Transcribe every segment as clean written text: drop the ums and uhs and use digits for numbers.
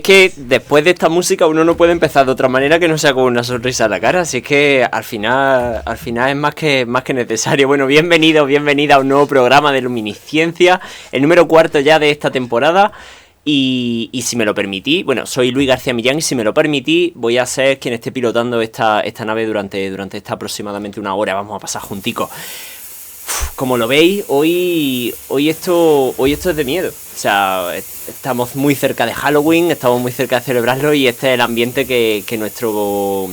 que después de esta música uno no puede empezar de otra manera que no sea con una sonrisa en la cara. Así es que al final es más que necesario. Bueno, bienvenido, bienvenida a un nuevo programa de Luminiscencia, el número 4 ya de esta temporada. Y si me lo permití, bueno, soy Luis García Millán y si me lo permití voy a ser quien esté pilotando esta nave durante esta aproximadamente una hora. Vamos a pasar junticos. Como lo veis, hoy esto es de miedo. O sea, estamos muy cerca de Halloween, estamos muy cerca de celebrarlo y este es el ambiente que nuestro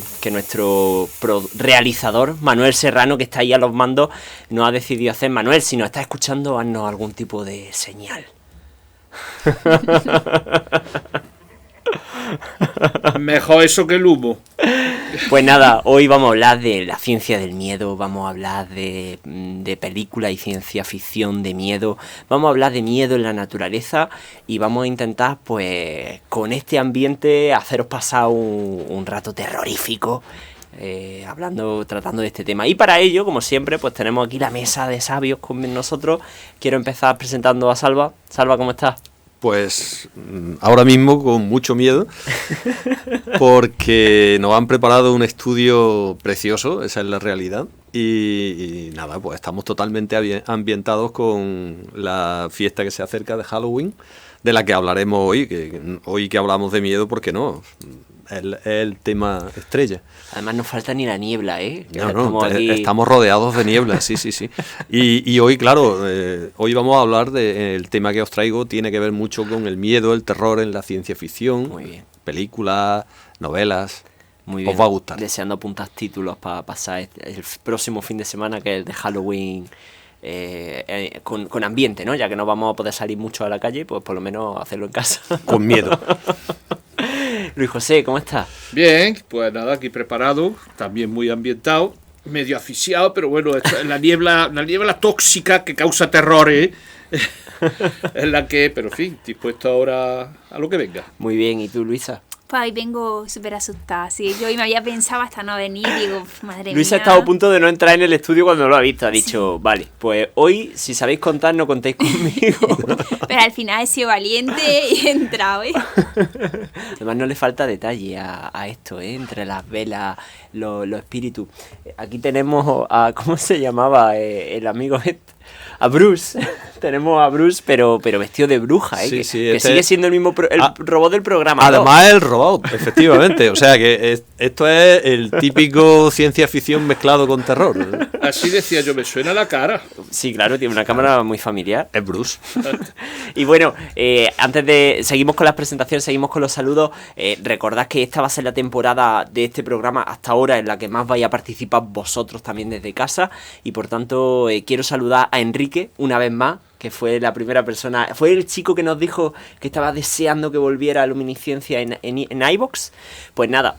realizador, Manuel Serrano, que está ahí a los mandos, nos ha decidido hacer. Manuel, si nos estás escuchando, haznos algún tipo de señal. Mejor eso que el humo. Pues nada, hoy vamos a hablar de la ciencia del miedo, vamos a hablar de películas y ciencia ficción de miedo, vamos a hablar de miedo en la naturaleza y vamos a intentar, pues, con este ambiente haceros pasar un rato terrorífico. Tratando de este tema. Y para ello, como siempre, pues tenemos aquí la mesa de sabios con nosotros. Quiero empezar presentando a Salva. Salva, ¿cómo estás? Pues ahora mismo con mucho miedo, porque nos han preparado un estudio precioso, esa es la realidad. Y nada, pues estamos totalmente ambientados con la fiesta que se acerca de Halloween, de la que hablaremos hoy que hablamos de miedo, ¿por qué no? Es el tema estrella. Además no falta ni la niebla, ¿eh? Estamos rodeados de niebla, sí. Y hoy, claro, hoy vamos a hablar del tema que os traigo, tiene que ver mucho con el miedo, el terror en la ciencia ficción. Muy bien. Películas, novelas. Muy bien. Os va a gustar. Deseando apuntar títulos para pasar el próximo fin de semana, que es el de Halloween, con ambiente, ¿no? Ya que no vamos a poder salir mucho a la calle, pues por lo menos hacerlo en casa. Con miedo. Luis José, ¿cómo estás? Bien, pues nada, aquí preparado, también muy ambientado, medio asfixiado, pero bueno, la niebla tóxica que causa terrores, es la que, pero en fin, dispuesto ahora a lo que venga. Muy bien, ¿y tú, Luisa? Pues hoy vengo súper asustada, sí. Yo hoy me había pensado hasta no venir, digo, madre mía. Luisa ha estado a punto de no entrar en el estudio cuando lo ha visto. Ha dicho, sí, vale, pues hoy, si sabéis contar, no contéis conmigo. Pero al final he sido valiente y he entrado, ¿eh? Además no le falta detalle a esto, ¿eh? Entre las velas, los espíritus. Aquí tenemos a, ¿cómo se llamaba el amigo este? A Bruce. Tenemos a Bruce, pero vestido de bruja, ¿eh? Sí, que sigue siendo el mismo robot del programa. Además el robot, efectivamente. O sea que esto es el típico ciencia ficción mezclado con terror. Así decía yo, me suena la cara. Sí, claro, tiene una cámara muy familiar. Es Bruce. Y bueno, antes de... Seguimos con las presentaciones, seguimos con los saludos. Recordad que esta va a ser la temporada de este programa hasta ahora en la que más vais a participar vosotros también desde casa. Y por tanto, quiero saludar a Enrique una vez más, que fue la primera persona, fue el chico que nos dijo que estaba deseando que volviera a Luminiscencia en iVoox. Pues nada,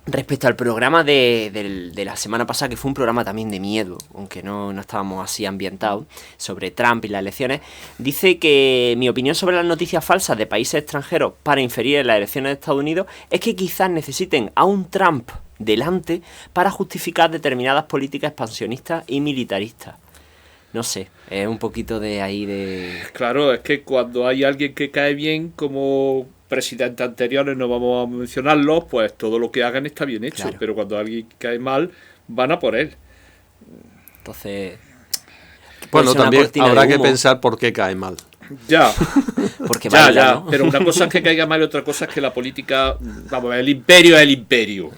respecto al programa de la semana pasada, que fue un programa también de miedo, aunque no estábamos así ambientados, sobre Trump y las elecciones, dice que mi opinión sobre las noticias falsas de países extranjeros para inferir en las elecciones de Estados Unidos es que quizás necesiten a un Trump delante para justificar determinadas políticas expansionistas y militaristas. No sé, es un poquito de ahí de... Claro, es que cuando hay alguien que cae bien, como presidentes anteriores, no vamos a mencionarlos, pues todo lo que hagan está bien hecho. Claro. Pero cuando alguien cae mal, van a por él. Entonces... Bueno, también habrá que pensar por qué cae mal. Ya. Porque baila, ¿no? Pero una cosa es que caiga mal y otra cosa es que la política... Vamos, el imperio es el imperio.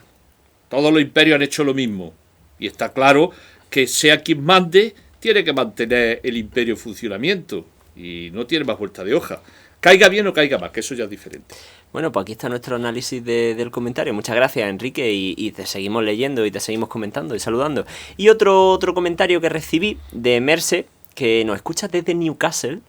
Todos los imperios han hecho lo mismo. Y está claro que sea quien mande... tiene que mantener el imperio en funcionamiento y no tiene más vuelta de hoja. Caiga bien o caiga mal, que eso ya es diferente. Bueno, pues aquí está nuestro análisis del comentario. Muchas gracias, Enrique, y te seguimos leyendo y te seguimos comentando y saludando. Y otro comentario que recibí de Merce, que nos escucha desde Newcastle,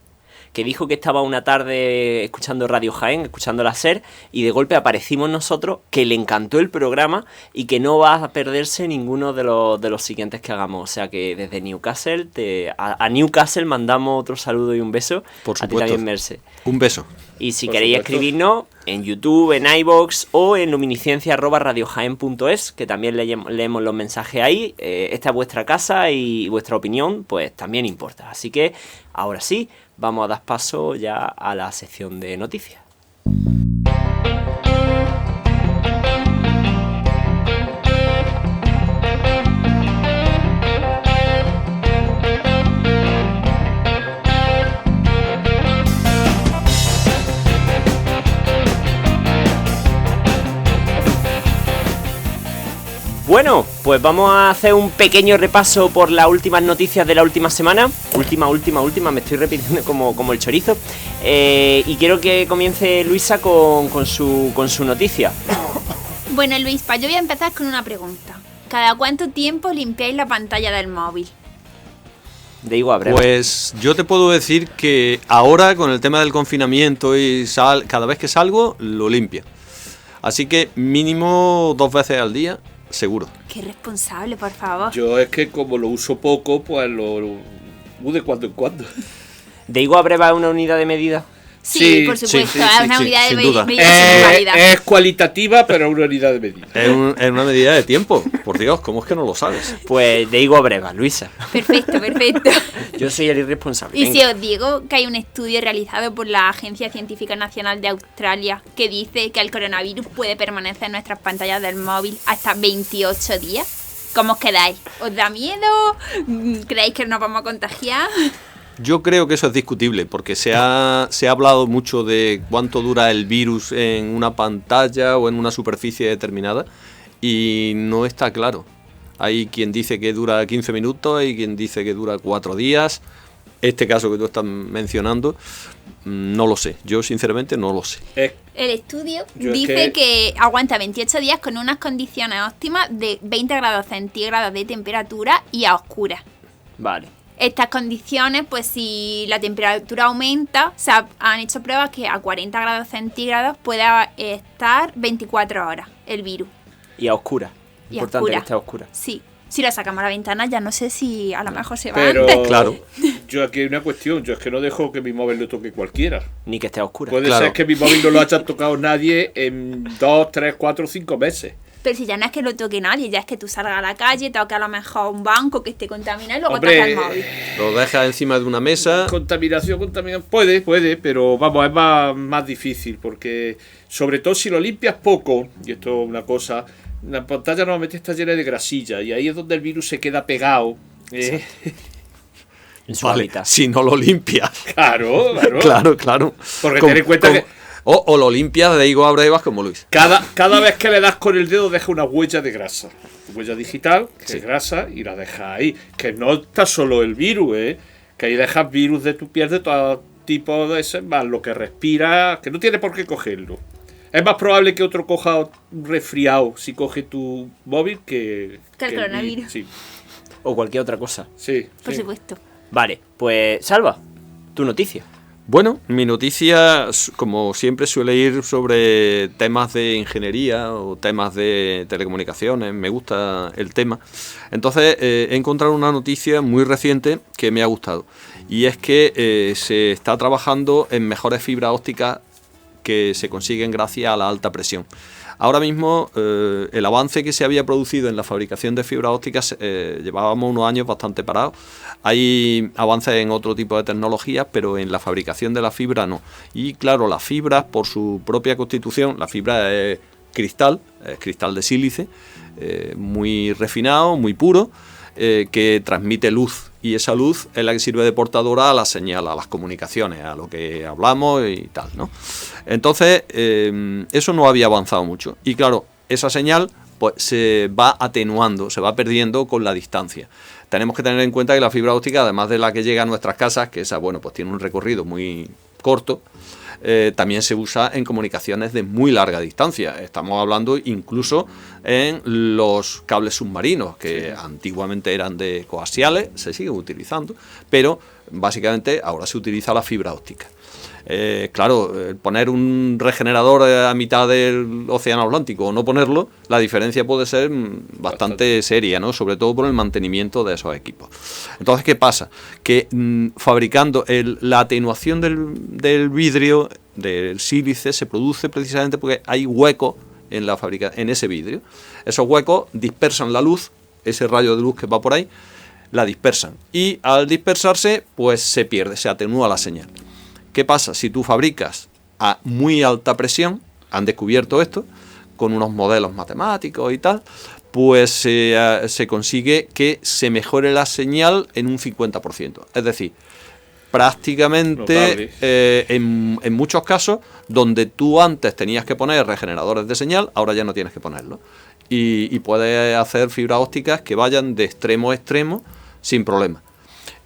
que dijo que estaba una tarde escuchando Radio Jaén, escuchando la SER, y de golpe aparecimos nosotros, que le encantó el programa y que no va a perderse ninguno de los siguientes que hagamos. O sea que desde Newcastle, a Newcastle mandamos otro saludo y un beso. Por supuesto. A ti también, Merce. Un beso. Y si queréis escribirnos en YouTube, en iVoox o en luminiscencia@radiojaen.es, que también leemos los mensajes ahí. Esta es vuestra casa y vuestra opinión pues también importa. Así que ahora sí, vamos a dar paso ya a la sección de noticias. Bueno, pues vamos a hacer un pequeño repaso por las últimas noticias de la última semana. Última, me estoy repitiendo como el chorizo. Y quiero que comience Luisa con su noticia. Bueno, Luispa, yo voy a empezar con una pregunta. ¿Cada cuánto tiempo limpiáis la pantalla del móvil? De igual, breve. Pues yo te puedo decir que ahora con el tema del confinamiento y cada vez que salgo lo limpia. Así que mínimo 2 veces al día, seguro. Qué responsable, por favor. Yo es que como lo uso poco, pues lo uso de cuando en cuando. ¿De igual breve es una unidad de medida? Sí, por supuesto, es una unidad de sin duda. medida. Es cualitativa, pero una unidad de medida. Es una medida de tiempo. Por Dios, ¿cómo es que no lo sabes? Pues de igual breve, Luisa. Perfecto. Yo soy el irresponsable. Y Venga. si os digo que hay un estudio realizado por la Agencia Científica Nacional de Australia que dice que el coronavirus puede permanecer en nuestras pantallas del móvil hasta 28 días, ¿cómo os quedáis? ¿Os da miedo? ¿Creéis que nos vamos a contagiar? Yo creo que eso es discutible, porque se ha hablado mucho de cuánto dura el virus en una pantalla o en una superficie determinada y no está claro. Hay quien dice que dura 15 minutos, hay quien dice que dura 4 días. Este caso que tú estás mencionando, no lo sé. Yo sinceramente no lo sé. El estudio Yo dice que aguanta 28 días con unas condiciones óptimas de 20 grados centígrados de temperatura y a oscuras. Vale. Estas condiciones, pues si la temperatura aumenta, han hecho pruebas que a 40 grados centígrados puede estar 24 horas el virus. Y a oscura. Y a Importante oscura. que esté a oscura. Sí. Si lo sacamos a la ventana, ya no sé si a lo mejor se va Pero antes. Claro. yo aquí hay una cuestión. Yo es que no dejo que mi móvil lo toque cualquiera. Ni que esté a oscura. Puede Claro. ser que mi móvil no lo haya tocado nadie en 2, 3, 4, 5 meses. Pero si ya no es que lo toque nadie, ya es que tú salgas a la calle, toques a lo mejor un banco que esté contaminado y luego Hombre, tocas el móvil. Lo dejas encima de una mesa. Contaminación. Puede, pero vamos, es más difícil porque, sobre todo si lo limpias poco, y esto es una cosa, la pantalla normalmente está llena de grasilla y ahí es donde el virus se queda pegado. En su Vale, hábitat. si no lo limpias. Claro. Claro. Porque ten en cuenta que O lo limpias de higo a brevas como Luis. cada vez que le das con el dedo deja una huella de grasa. Huella digital, que Sí. es grasa, y la dejas ahí. Que no está solo el virus, que ahí dejas virus de tu piel de todo tipo de ese, más lo que respira, que no tiene por qué cogerlo. Es más probable que otro coja un resfriado si coge tu móvil que el coronavirus. Sí, O cualquier otra cosa. sí. Por sí. supuesto. Vale, pues Salva, tu noticia. Bueno, mi noticia, como siempre, suele ir sobre temas de ingeniería o temas de telecomunicaciones. Me gusta el tema. Entonces, he encontrado una noticia muy reciente que me ha gustado. Y es que se está trabajando en mejores fibras ópticas que se consiguen gracias a la alta presión. Ahora mismo, el avance que se había producido en la fabricación de fibras ópticas, llevábamos unos años bastante parados. Hay avances en otro tipo de tecnologías, pero en la fabricación de la fibra no. Y claro, las fibras, por su propia constitución, la fibra es cristal de sílice, muy refinado, muy puro, que transmite luz. Y esa luz es la que sirve de portadora a la señal, a las comunicaciones, a lo que hablamos y tal, ¿no? Entonces, eso no había avanzado mucho. Y claro, esa señal pues se va atenuando, se va perdiendo con la distancia. Tenemos que tener en cuenta que la fibra óptica, además de la que llega a nuestras casas, que esa, bueno, pues tiene un recorrido muy corto, también se usa en comunicaciones de muy larga distancia. Estamos hablando incluso en los cables submarinos, que antiguamente eran de coaxiales, se siguen utilizando, pero básicamente ahora se utiliza la fibra óptica. Claro, poner un regenerador a mitad del océano Atlántico o no ponerlo, la diferencia puede ser bastante seria, ¿no? Sobre todo por el mantenimiento de esos equipos. Entonces, ¿qué pasa? Que fabricando la atenuación del vidrio, del sílice, se produce precisamente porque hay huecos en ese vidrio. Esos huecos dispersan la luz, ese rayo de luz que va por ahí, la dispersan. Y al dispersarse, pues se pierde, se atenúa la señal. ¿Qué pasa? Si tú fabricas a muy alta presión, han descubierto esto con unos modelos matemáticos y tal, pues se consigue que se mejore la señal en un 50%. Es decir, prácticamente en muchos casos donde tú antes tenías que poner regeneradores de señal, ahora ya no tienes que ponerlo. Y puedes hacer fibras ópticas que vayan de extremo a extremo sin problema.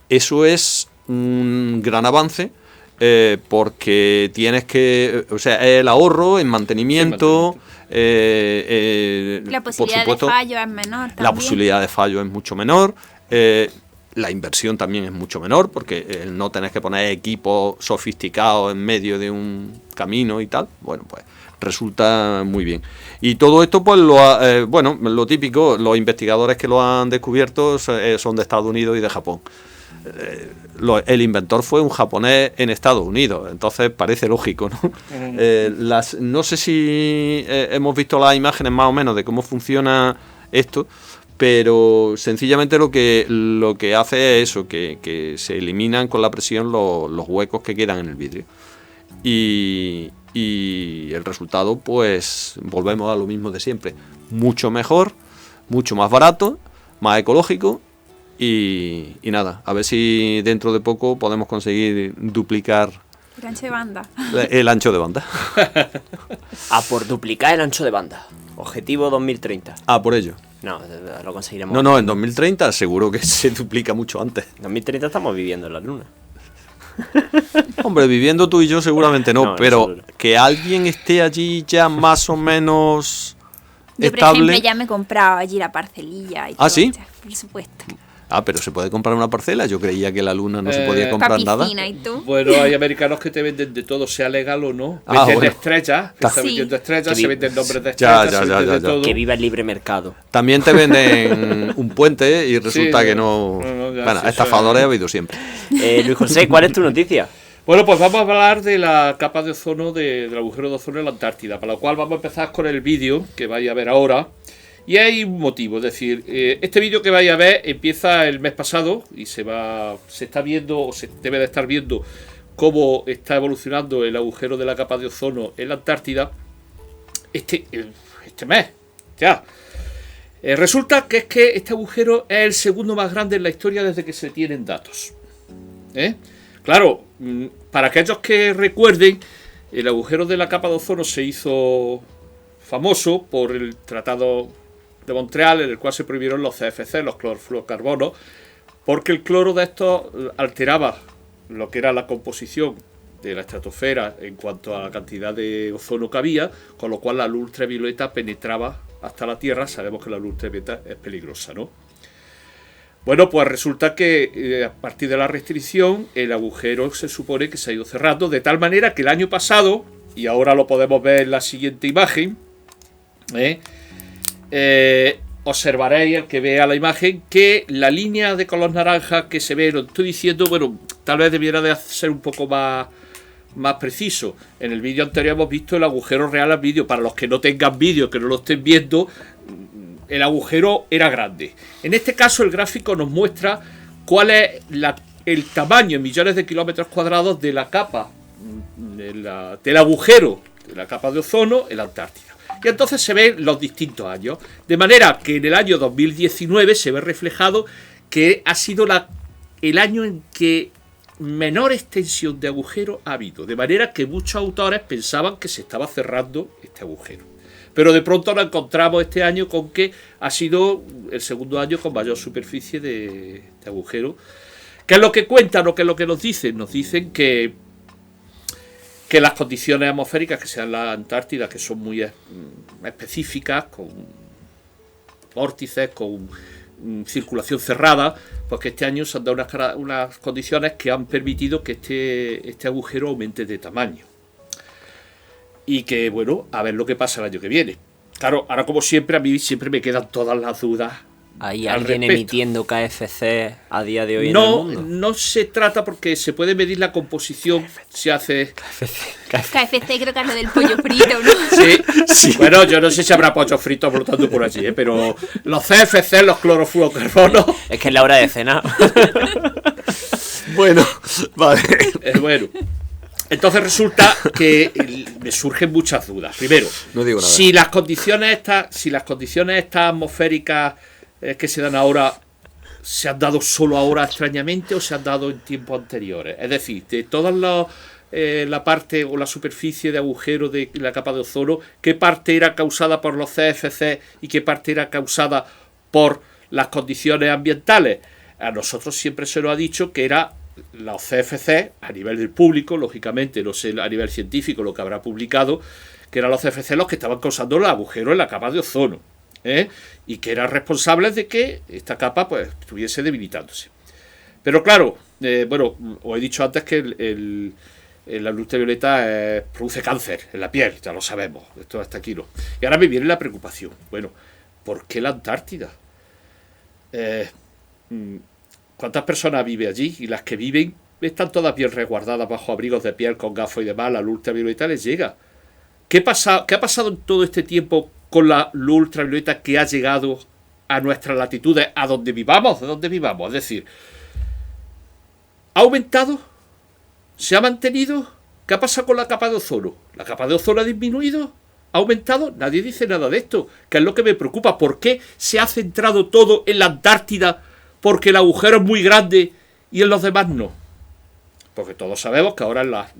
Eso es un gran avance porque tienes que... O sea, el ahorro en mantenimiento... la posibilidad por supuesto, de fallo es menor también. La posibilidad de fallo es mucho menor. La inversión también es mucho menor porque el no tenés que poner equipos sofisticados en medio de un camino y tal, bueno, pues resulta muy bien. Y todo esto, pues, lo típico, los investigadores que lo han descubierto son de Estados Unidos y de Japón. El inventor fue un japonés en Estados Unidos, entonces parece lógico, ¿no? No sé si hemos visto las imágenes más o menos de cómo funciona esto, pero sencillamente lo que hace es eso, que se eliminan con la presión los huecos que quedan en el vidrio. Y el resultado, pues volvemos a lo mismo de siempre. Mucho mejor, mucho más barato, más ecológico y nada, a ver si dentro de poco podemos conseguir duplicar el ancho de banda. El ancho de banda. A por duplicar el ancho de banda. Objetivo 2030. Ah, por ello. No, lo conseguiremos. No, en 2030 seguro que se duplica mucho antes. En 2030 estamos viviendo en la luna. Hombre, viviendo tú y yo seguramente no, pero seguro. Que alguien esté allí ya más o menos Yo, por estable. ejemplo, ya me he comprado allí la parcelilla y ¿Ah, todo, sí? ya, por supuesto. Ah, pero se puede comprar una parcela. Yo creía que la luna no se podía comprar Pa' nada. piscina, ¿y tú? Bueno, hay americanos que te venden de todo, sea legal o no. Ah, Venden bueno. estrellas, que están Sí. vendiendo estrellas, Que se venden nombres de Ya, estrellas, ya, se ya, vende ya, de ya. todo. Que viva el libre mercado. También te venden un puente y resulta Sí, que no... ya, Bueno, sí, estafadores ha habido siempre. Luis José, ¿cuál es tu noticia? Bueno, pues vamos a hablar de la capa de ozono, del agujero de ozono en la Antártida, para lo cual vamos a empezar con el vídeo que vais a ver ahora. Y hay un motivo, es decir, este vídeo que vais a ver empieza el mes pasado y se está viendo, o se debe de estar viendo, cómo está evolucionando el agujero de la capa de ozono en la Antártida este mes, ya. Resulta que este agujero es el segundo más grande en la historia desde que se tienen datos. Claro, para aquellos que recuerden, el agujero de la capa de ozono se hizo famoso por el Tratado de Montreal, en el cual se prohibieron los CFC, los clorofluorocarbonos, porque el cloro de estos alteraba lo que era la composición de la estratosfera en cuanto a la cantidad de ozono que había, con lo cual la luz ultravioleta penetraba hasta la Tierra. Sabemos que la luz ultravioleta es peligrosa, ¿no? Bueno, pues resulta que a partir de la restricción el agujero se supone que se ha ido cerrando, de tal manera que el año pasado, y ahora lo podemos ver en la siguiente imagen, observaréis, el que vea la imagen, que la línea de color naranja que se ve, lo estoy diciendo, bueno, tal vez debiera de ser un poco más preciso. En el vídeo anterior hemos visto el agujero real al vídeo. Para los que no tengan vídeo, que no lo estén viendo, el agujero era grande. En este caso el gráfico nos muestra cuál es el tamaño en millones de kilómetros cuadrados de la capa, del agujero de la capa de ozono en la Antártida. Y entonces se ven los distintos años. De manera que en el año 2019 se ve reflejado que ha sido el año en que menor extensión de agujero ha habido. De manera que muchos autores pensaban que se estaba cerrando este agujero. Pero de pronto nos encontramos este año con que ha sido el segundo año con mayor superficie de agujero. ¿Qué es lo que cuentan o qué es lo que nos dicen? Nos dicen que las condiciones atmosféricas que sean la Antártida, que son muy específicas, con vórtices, con circulación cerrada, pues que este año se han dado unas condiciones que han permitido que este agujero aumente de tamaño. Y que, bueno, a ver lo que pasa el año que viene. Claro, ahora como siempre, a mí siempre me quedan todas las dudas. ¿Hay al alguien respecto. emitiendo KFC a día de hoy en el mundo? No se trata, porque se puede medir la composición, se hace... KFC creo que es lo del pollo frito, ¿no? Sí. Bueno, yo no sé si habrá pollo frito flotando por allí, pero los CFC, los clorofluorocarbonos... Es que es la hora de cenar. Bueno, vale. Bueno. Entonces resulta que me surgen muchas dudas. Primero, No digo nada. si las condiciones estas atmosféricas que se dan ahora se han dado solo ahora extrañamente o se han dado en tiempos anteriores. Es decir, de todas la parte o la superficie de agujero de la capa de ozono, ¿qué parte era causada por los CFC y qué parte era causada por las condiciones ambientales? A nosotros siempre se nos ha dicho que era los CFC, a nivel del público, lógicamente, no sé a nivel científico lo que habrá publicado, que eran los CFC los que estaban causando el agujero en la capa de ozono, y que eran responsables de que esta capa pues estuviese debilitándose. Pero claro, os he dicho antes que la luz ultravioleta produce cáncer en la piel, ya lo sabemos, esto hasta aquí no. Y ahora me viene la preocupación. Bueno, ¿por qué la Antártida? ¿Cuántas personas viven allí? Y las que viven están todas bien resguardadas bajo abrigos de piel con gafas y demás. La luz ultravioleta les llega. ¿Qué ha pasado en todo este tiempo con la luz ultravioleta que ha llegado a nuestras latitudes, a donde vivamos, de donde vivamos? Es decir, ¿ha aumentado? ¿Se ha mantenido? ¿Qué ha pasado con la capa de ozono? ¿La capa de ozono ha disminuido? ¿Ha aumentado? Nadie dice nada de esto, que es lo que me preocupa. ¿Por qué se ha centrado todo en la Antártida? Porque el agujero es muy grande y en los demás no. Porque todos sabemos que ahora en las...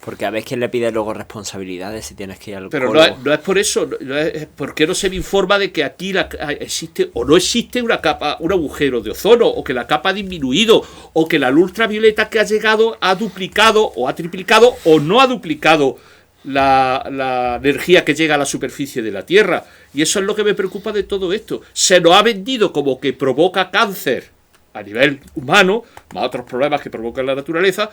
Porque a veces quién le pide luego responsabilidades si tienes que ir al Pero no es por eso. No es, ¿por qué no se me informa de que aquí existe o no existe una capa, un agujero de ozono, o que la capa ha disminuido, o que la luz ultravioleta que ha llegado ha duplicado o ha triplicado o no ha duplicado la energía que llega a la superficie de la Tierra? Y eso es lo que me preocupa de todo esto. Se nos ha vendido como que provoca cáncer a nivel humano, más otros problemas que provoca la naturaleza,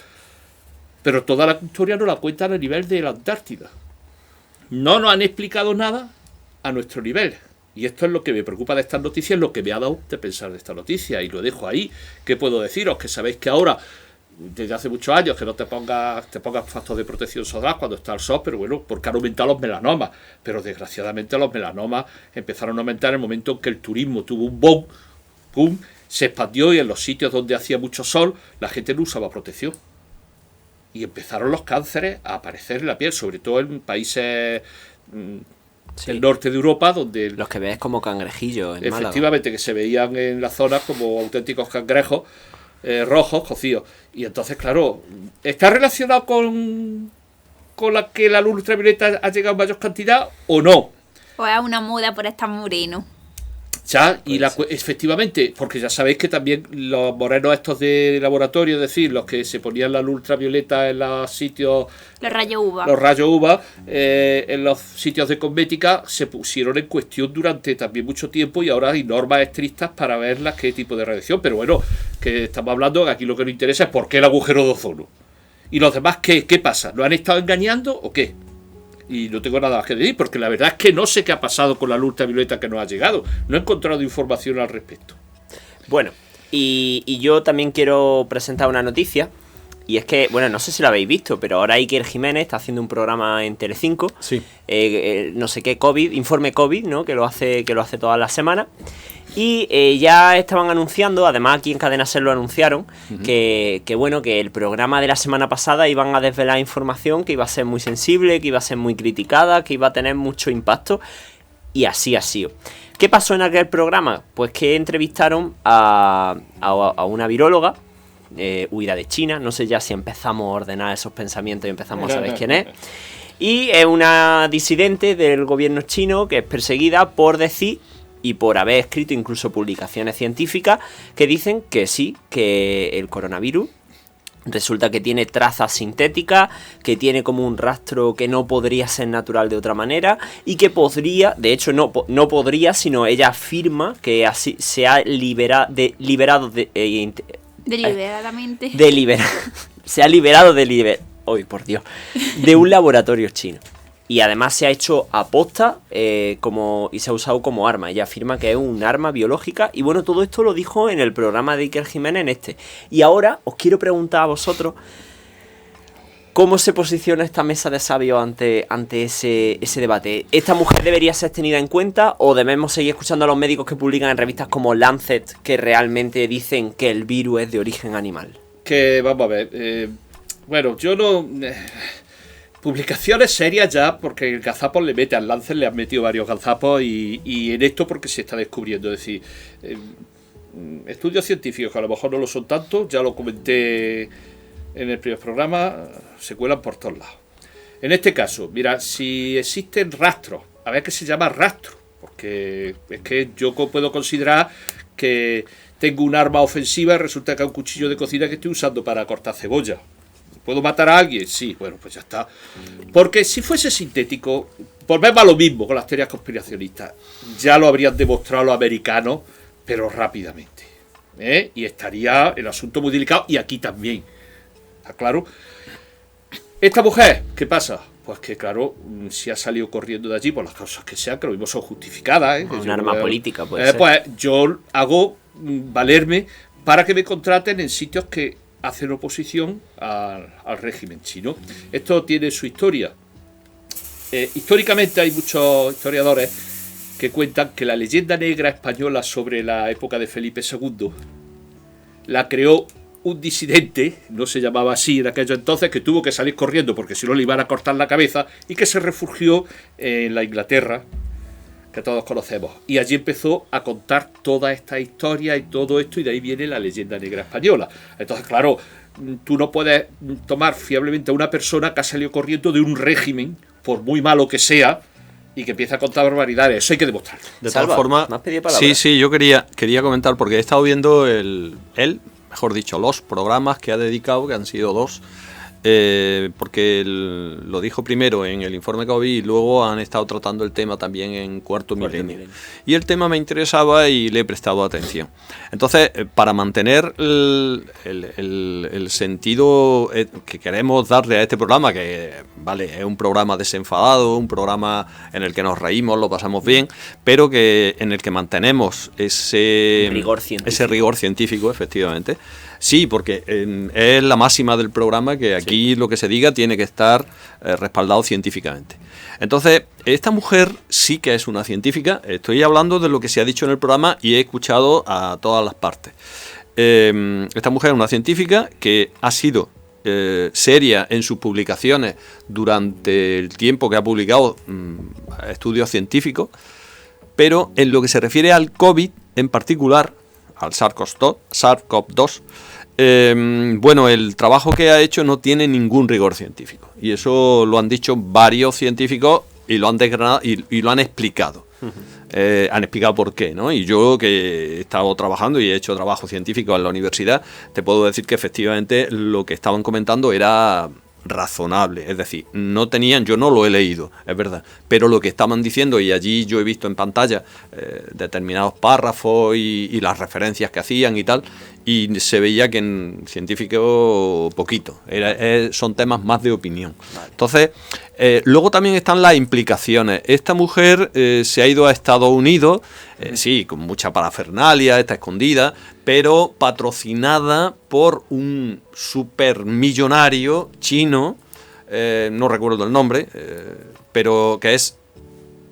pero toda la historia nos la cuentan a nivel de la Antártida. No nos han explicado nada a nuestro nivel. Y esto es lo que me preocupa de estas noticias, lo que me ha dado de pensar de esta noticia. Y lo dejo ahí. ¿Qué puedo deciros? Que sabéis que ahora, desde hace muchos años, que no te pongas factor de protección solar cuando está el sol, pero bueno, porque han aumentado los melanomas. Pero desgraciadamente los melanomas empezaron a aumentar en el momento en que el turismo tuvo un boom, se expandió y en los sitios donde hacía mucho sol, la gente no usaba protección. Y empezaron los cánceres a aparecer en la piel, sobre todo en países del norte de Europa, donde... Los que ves como cangrejillos en Málaga. Efectivamente, que se veían en las zonas como auténticos cangrejos rojos, cocidos. Y entonces, claro, ¿está relacionado con la que la luz ultravioleta ha llegado en mayor cantidad o no? O es una moda por estar moreno. Ya, y efectivamente, porque ya sabéis que también los morenos estos de laboratorio, es decir, los que se ponían la luz ultravioleta en los sitios... Los rayos UVA. Los rayos UVA, en los sitios de cosmética, se pusieron en cuestión durante también mucho tiempo y ahora hay normas estrictas para verlas qué tipo de radiación. Pero bueno, que estamos hablando, aquí lo que nos interesa es por qué el agujero de ozono. ¿Y los demás qué pasa? ¿Nos han estado engañando o qué? Y no tengo nada más que decir, porque la verdad es que no sé qué ha pasado con la luz ultravioleta que nos ha llegado. No he encontrado información al respecto. Bueno, y yo también quiero presentar una noticia. Y es que, bueno, no sé si lo habéis visto, pero ahora Iker Jiménez está haciendo un programa en Telecinco. Sí. No sé qué, informe COVID, ¿no? Que lo hace todas las semanas. Y ya estaban anunciando, además aquí en Cadena Ser lo anunciaron, que bueno, que el programa de la semana pasada iban a desvelar información que iba a ser muy sensible, que iba a ser muy criticada, que iba a tener mucho impacto, y así ha sido. ¿Qué pasó en aquel programa? Pues que entrevistaron a una viróloga, huida de China, no sé ya si empezamos a ordenar esos pensamientos y empezamos a saber quién es, y es una disidente del gobierno chino que es perseguida por decir y por haber escrito incluso publicaciones científicas que dicen que sí, que el coronavirus resulta que tiene trazas sintéticas, que tiene como un rastro que no podría ser natural de otra manera y que podría, de hecho no podría, sino ella afirma que así se ha liberado Deliberadamente. Se ha liberado ¡ay, por Dios! De un laboratorio chino. Y además se ha hecho aposta y se ha usado como arma. Ella afirma que es un arma biológica. Y bueno, todo esto lo dijo en el programa de Iker Jiménez en este. Y ahora os quiero preguntar a vosotros cómo se posiciona esta mesa de sabios ante ese debate. ¿Esta mujer debería ser tenida en cuenta o debemos seguir escuchando a los médicos que publican en revistas como Lancet que realmente dicen que el virus es de origen animal? Que vamos a ver... Bueno, yo no... publicaciones serias ya, porque el gazapos le mete al Lancet, le han metido varios gazapos y en esto porque se está descubriendo. Es decir, estudios científicos que a lo mejor no lo son tanto, ya lo comenté en el primer programa, se cuelan por todos lados. En este caso, mira, si existen rastros, a ver qué se llama rastro, porque es que yo puedo considerar que tengo un arma ofensiva y resulta que hay un cuchillo de cocina que estoy usando para cortar cebolla. ¿Puedo matar a alguien? Sí, bueno, pues ya está. Porque si fuese sintético, volvemos a lo mismo con las teorías conspiracionistas. Ya lo habrían demostrado los americanos, pero rápidamente. Y estaría el asunto muy delicado, y aquí también. ¿Está claro? Esta mujer, ¿qué pasa? Pues que, claro, si ha salido corriendo de allí por las causas que sean, que lo mismo son justificadas. Un arma política, puede ser. Pues yo hago valerme para que me contraten en sitios que hacen oposición al régimen chino. Esto tiene su historia. Históricamente hay muchos historiadores que cuentan que la leyenda negra española sobre la época de Felipe II la creó un disidente, no se llamaba así en aquello entonces, que tuvo que salir corriendo porque si no le iban a cortar la cabeza, y que se refugió en la Inglaterra, que todos conocemos. Y allí empezó a contar toda esta historia y todo esto, y de ahí viene la leyenda negra española. Entonces, claro, tú no puedes tomar fiablemente a una persona que ha salido corriendo de un régimen, por muy malo que sea, y que empieza a contar barbaridades. Eso hay que demostrarlo. De Salva, todas formas, ¿me has pedido palabra? sí, yo quería comentar, porque he estado viendo mejor dicho, los programas que ha dedicado, que han sido 2, porque lo dijo primero en el informe que vi y luego han estado tratando el tema también en Cuarto Milenio. Y el tema me interesaba y le he prestado atención. Entonces, para mantener el sentido que queremos darle a este programa, que vale, es un programa desenfadado, un programa en el que nos reímos, lo pasamos bien, pero que en el que mantenemos ese rigor científico, efectivamente. Sí, porque es la máxima del programa, que aquí lo que se diga tiene que estar respaldado científicamente. Entonces, esta mujer sí que es una científica. Estoy hablando de lo que se ha dicho en el programa y he escuchado a todas las partes. Esta mujer es una científica que ha sido seria en sus publicaciones durante el tiempo que ha publicado estudios científicos, pero en lo que se refiere al COVID en particular, al SARS-CoV-2, bueno, el trabajo que ha hecho no tiene ningún rigor científico. Y eso lo han dicho varios científicos y lo han desgranado y lo han explicado. Han explicado por qué, ¿no? Y yo, que he estado trabajando y he hecho trabajo científico en la universidad, te puedo decir que efectivamente lo que estaban comentando era razonable, es decir, no tenían, yo no lo he leído, es verdad, pero lo que estaban diciendo, y allí yo he visto en pantalla determinados párrafos y las referencias que hacían y tal, y se veía que en científico poquito, son temas más de opinión. Vale. Entonces, luego también están las implicaciones. Esta mujer se ha ido a Estados Unidos, sí, con mucha parafernalia, está escondida, pero patrocinada por un supermillonario chino, no recuerdo el nombre, pero que es,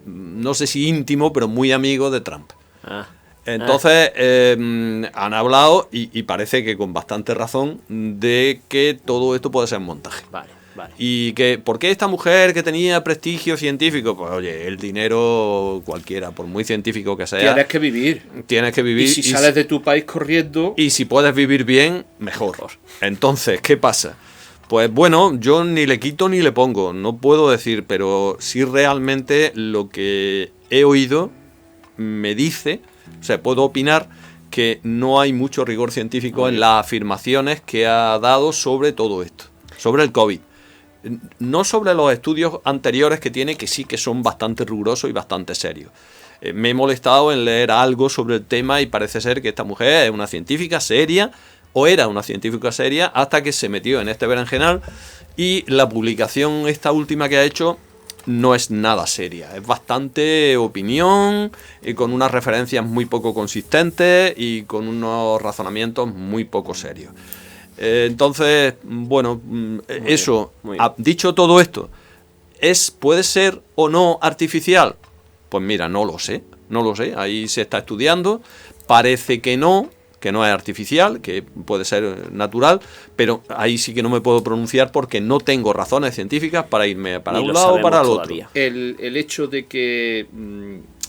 no sé si íntimo, pero muy amigo de Trump. Entonces han hablado y parece que con bastante razón de que todo esto puede ser montaje. Vale. Y que, ¿por qué esta mujer que tenía prestigio científico? Pues oye, el dinero cualquiera, por muy científico que sea. Tienes que vivir. Y si sales de tu país corriendo. Y si puedes vivir bien, mejor. Entonces, ¿qué pasa? Pues bueno, yo ni le quito ni le pongo, no puedo decir, pero sí realmente lo que he oído me dice, o sea, puedo opinar que no hay mucho rigor científico en las afirmaciones que ha dado sobre todo esto, sobre el COVID. No sobre los estudios anteriores que tiene, que sí que son bastante rigurosos y bastante serios. Me he molestado en leer algo sobre el tema y parece ser que esta mujer es una científica seria, o era una científica seria, hasta que se metió en este berenjenal, y la publicación esta última que ha hecho no es nada seria, es bastante opinión, y con unas referencias muy poco consistentes y con unos razonamientos muy poco serios. Entonces, bueno, eso, dicho todo esto, ¿puede ser o no artificial? Pues mira, no lo sé, ahí se está estudiando, parece que no que no es artificial, que puede ser natural, pero ahí sí que no me puedo pronunciar porque no tengo razones científicas para irme para un lado o para el otro. El hecho de que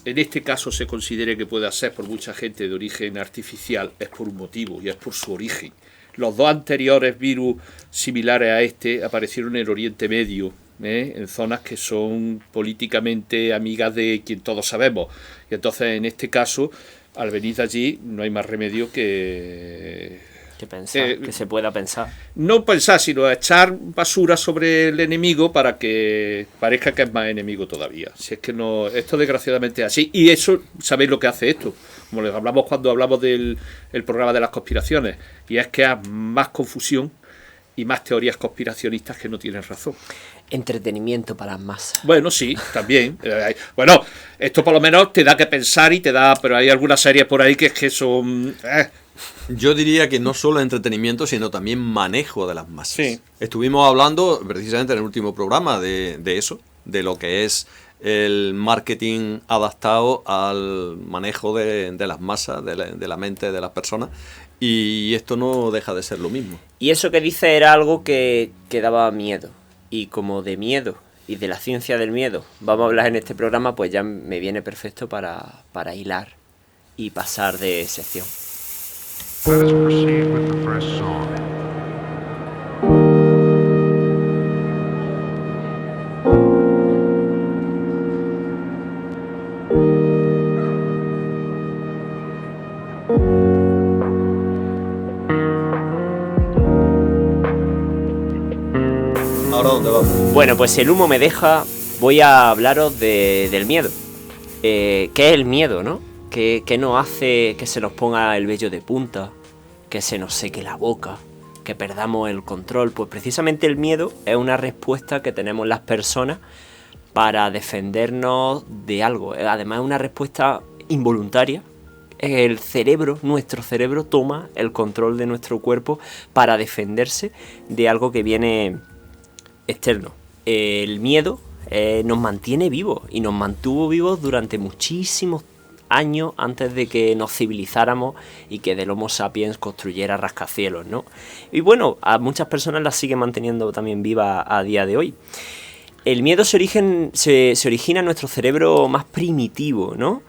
en este caso se considere que pueda ser por mucha gente de origen artificial es por un motivo, y es por su origen. Los dos anteriores virus similares a este aparecieron en el Oriente Medio, en zonas que son políticamente amigas de quien todos sabemos. Y entonces, en este caso, al venir de allí, no hay más remedio que pensar, que se pueda pensar. No pensar, sino echar basura sobre el enemigo para que parezca que es más enemigo todavía. Si es que no, esto desgraciadamente es así. Y eso, ¿sabéis lo que hace esto? Como les hablamos cuando hablamos del programa de las conspiraciones. Y es que hay más confusión y más teorías conspiracionistas que no tienen razón. Entretenimiento para las masas. Bueno, sí, también. Bueno, esto por lo menos te da que pensar y te da... Pero hay algunas series por ahí que es que son... Yo diría que no solo entretenimiento, sino también manejo de las masas. Sí. Estuvimos hablando precisamente en el último programa de eso, de lo que es el marketing adaptado al manejo de las masas, de la mente de las personas, y esto no deja de ser lo mismo. Y eso que dice era algo que daba miedo, y como de miedo y de la ciencia del miedo vamos a hablar en este programa, pues ya me viene perfecto para hilar y pasar de sección. Let us proceed with the first song. ¿Ahora dónde vamos? Bueno, pues si el humo me deja, voy a hablaros del miedo. ¿Qué es el miedo, no? ¿Qué nos hace que se nos ponga el vello de punta? Que se nos seque la boca, que perdamos el control. Pues precisamente el miedo es una respuesta que tenemos las personas para defendernos de algo. Además es una respuesta involuntaria. El cerebro, nuestro cerebro toma el control de nuestro cuerpo para defenderse de algo que viene externo. El miedo nos mantiene vivos y nos mantuvo vivos durante muchísimos años antes de que nos civilizáramos y que del Homo sapiens construyera rascacielos, ¿no? Y bueno, a muchas personas las sigue manteniendo también viva a día de hoy. El miedo se origina en nuestro cerebro más primitivo, ¿no?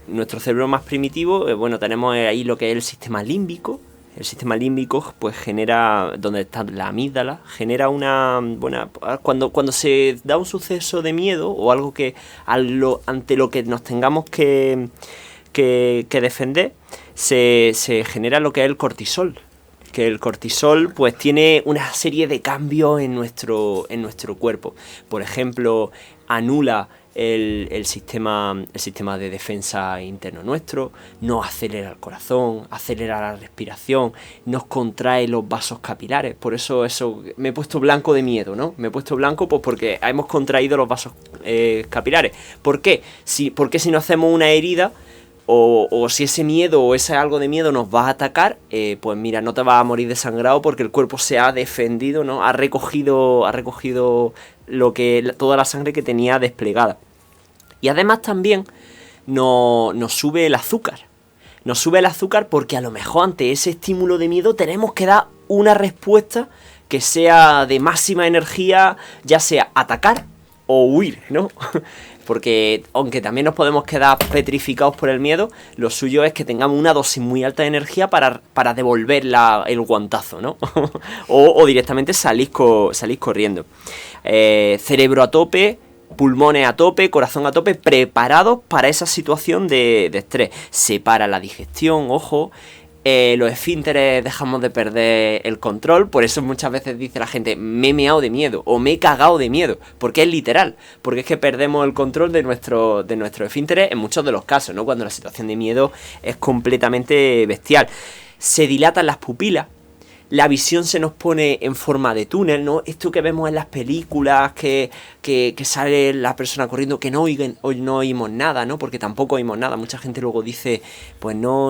Nuestro cerebro más primitivo, bueno, tenemos ahí lo que es el sistema límbico. El sistema límbico pues genera, donde está la amígdala, genera una buena... Cuando se da un suceso de miedo o algo que ante lo que nos tengamos que defender, se genera lo que es el cortisol. Que el cortisol pues tiene una serie de cambios en nuestro cuerpo. Por ejemplo, anula el sistema de defensa interno nuestro, nos acelera el corazón, acelera la respiración, nos contrae los vasos capilares. Por eso me he puesto blanco de miedo, ¿no? Me he puesto blanco pues porque hemos contraído los vasos capilares. ¿Por qué? Porque si no hacemos una herida o si ese miedo o ese algo de miedo nos va a atacar, pues mira, no te vas a morir desangrado porque el cuerpo se ha defendido, ¿no? Ha recogido toda la sangre que tenía desplegada. Y además también nos sube el azúcar. Nos sube el azúcar porque a lo mejor ante ese estímulo de miedo tenemos que dar una respuesta que sea de máxima energía, ya sea atacar o huir, ¿no? Porque aunque también nos podemos quedar petrificados por el miedo, lo suyo es que tengamos una dosis muy alta de energía para devolver el guantazo, ¿no? o directamente salís corriendo. Cerebro a tope, pulmones a tope, corazón a tope, preparados para esa situación de estrés. Se para la digestión, ojo. Los esfínteres dejamos de perder el control. Por eso muchas veces dice la gente: me he meado de miedo o me he cagado de miedo, porque es literal, porque es que perdemos el control de nuestros esfínteres en muchos de los casos, ¿no? Cuando la situación de miedo es completamente bestial. Se dilatan las pupilas, la visión se nos pone en forma de túnel, ¿no? Esto que vemos en las películas, que sale la persona corriendo, que no oímos nada, ¿no? Porque tampoco oímos nada. Mucha gente luego dice, pues no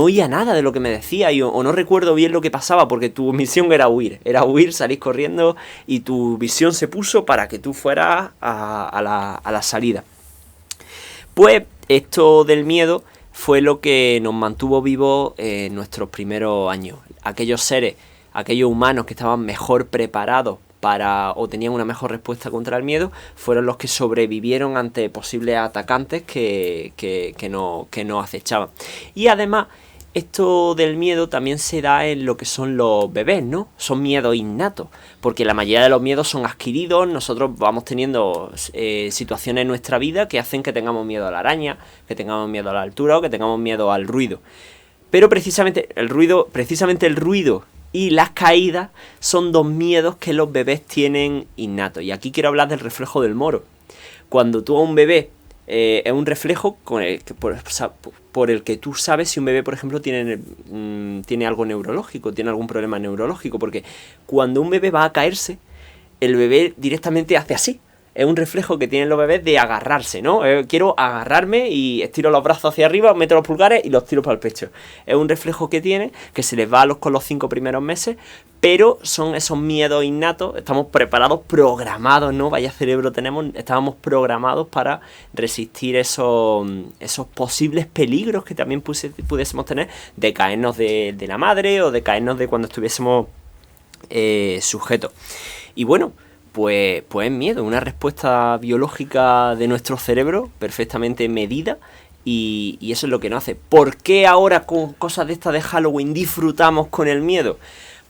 oía nnada de lo que me decía, o no recuerdo bien lo que pasaba, porque tu misión era huir, salir corriendo, y tu visión se puso para que tú fueras a la salida. Pues esto del miedo fue lo que nos mantuvo vivos en nuestros primeros años. Aquellos seres, aquellos humanos que estaban mejor preparados o tenían una mejor respuesta contra el miedo, fueron los que sobrevivieron ante posibles atacantes que nos acechaban. Y además, esto del miedo también se da en lo que son los bebés, ¿no? Son miedos innatos, porque la mayoría de los miedos son adquiridos. Nosotros vamos teniendo situaciones en nuestra vida que hacen que tengamos miedo a la araña, que tengamos miedo a la altura o que tengamos miedo al ruido. Pero precisamente el ruido y las caídas son dos miedos que los bebés tienen innatos. Y aquí quiero hablar del reflejo del moro. Cuando tú a un bebé es un reflejo por el que tú sabes si un bebé, por ejemplo, tiene algo neurológico, tiene algún problema neurológico, porque cuando un bebé va a caerse, el bebé directamente hace así. Es un reflejo que tienen los bebés de agarrarse, ¿no? Quiero agarrarme y estiro los brazos hacia arriba, meto los pulgares y los tiro para el pecho. Es un reflejo que tienen, que se les va con los 5 primeros meses, pero son esos miedos innatos. Estamos preparados, programados, ¿no? Vaya cerebro tenemos, estábamos programados para resistir esos posibles peligros que también pudiésemos tener de caernos de la madre o de caernos de cuando estuviésemos sujetos. Y bueno, pues es miedo, una respuesta biológica de nuestro cerebro perfectamente medida, y eso es lo que nos hace. ¿Por qué ahora con cosas de estas de Halloween disfrutamos con el miedo?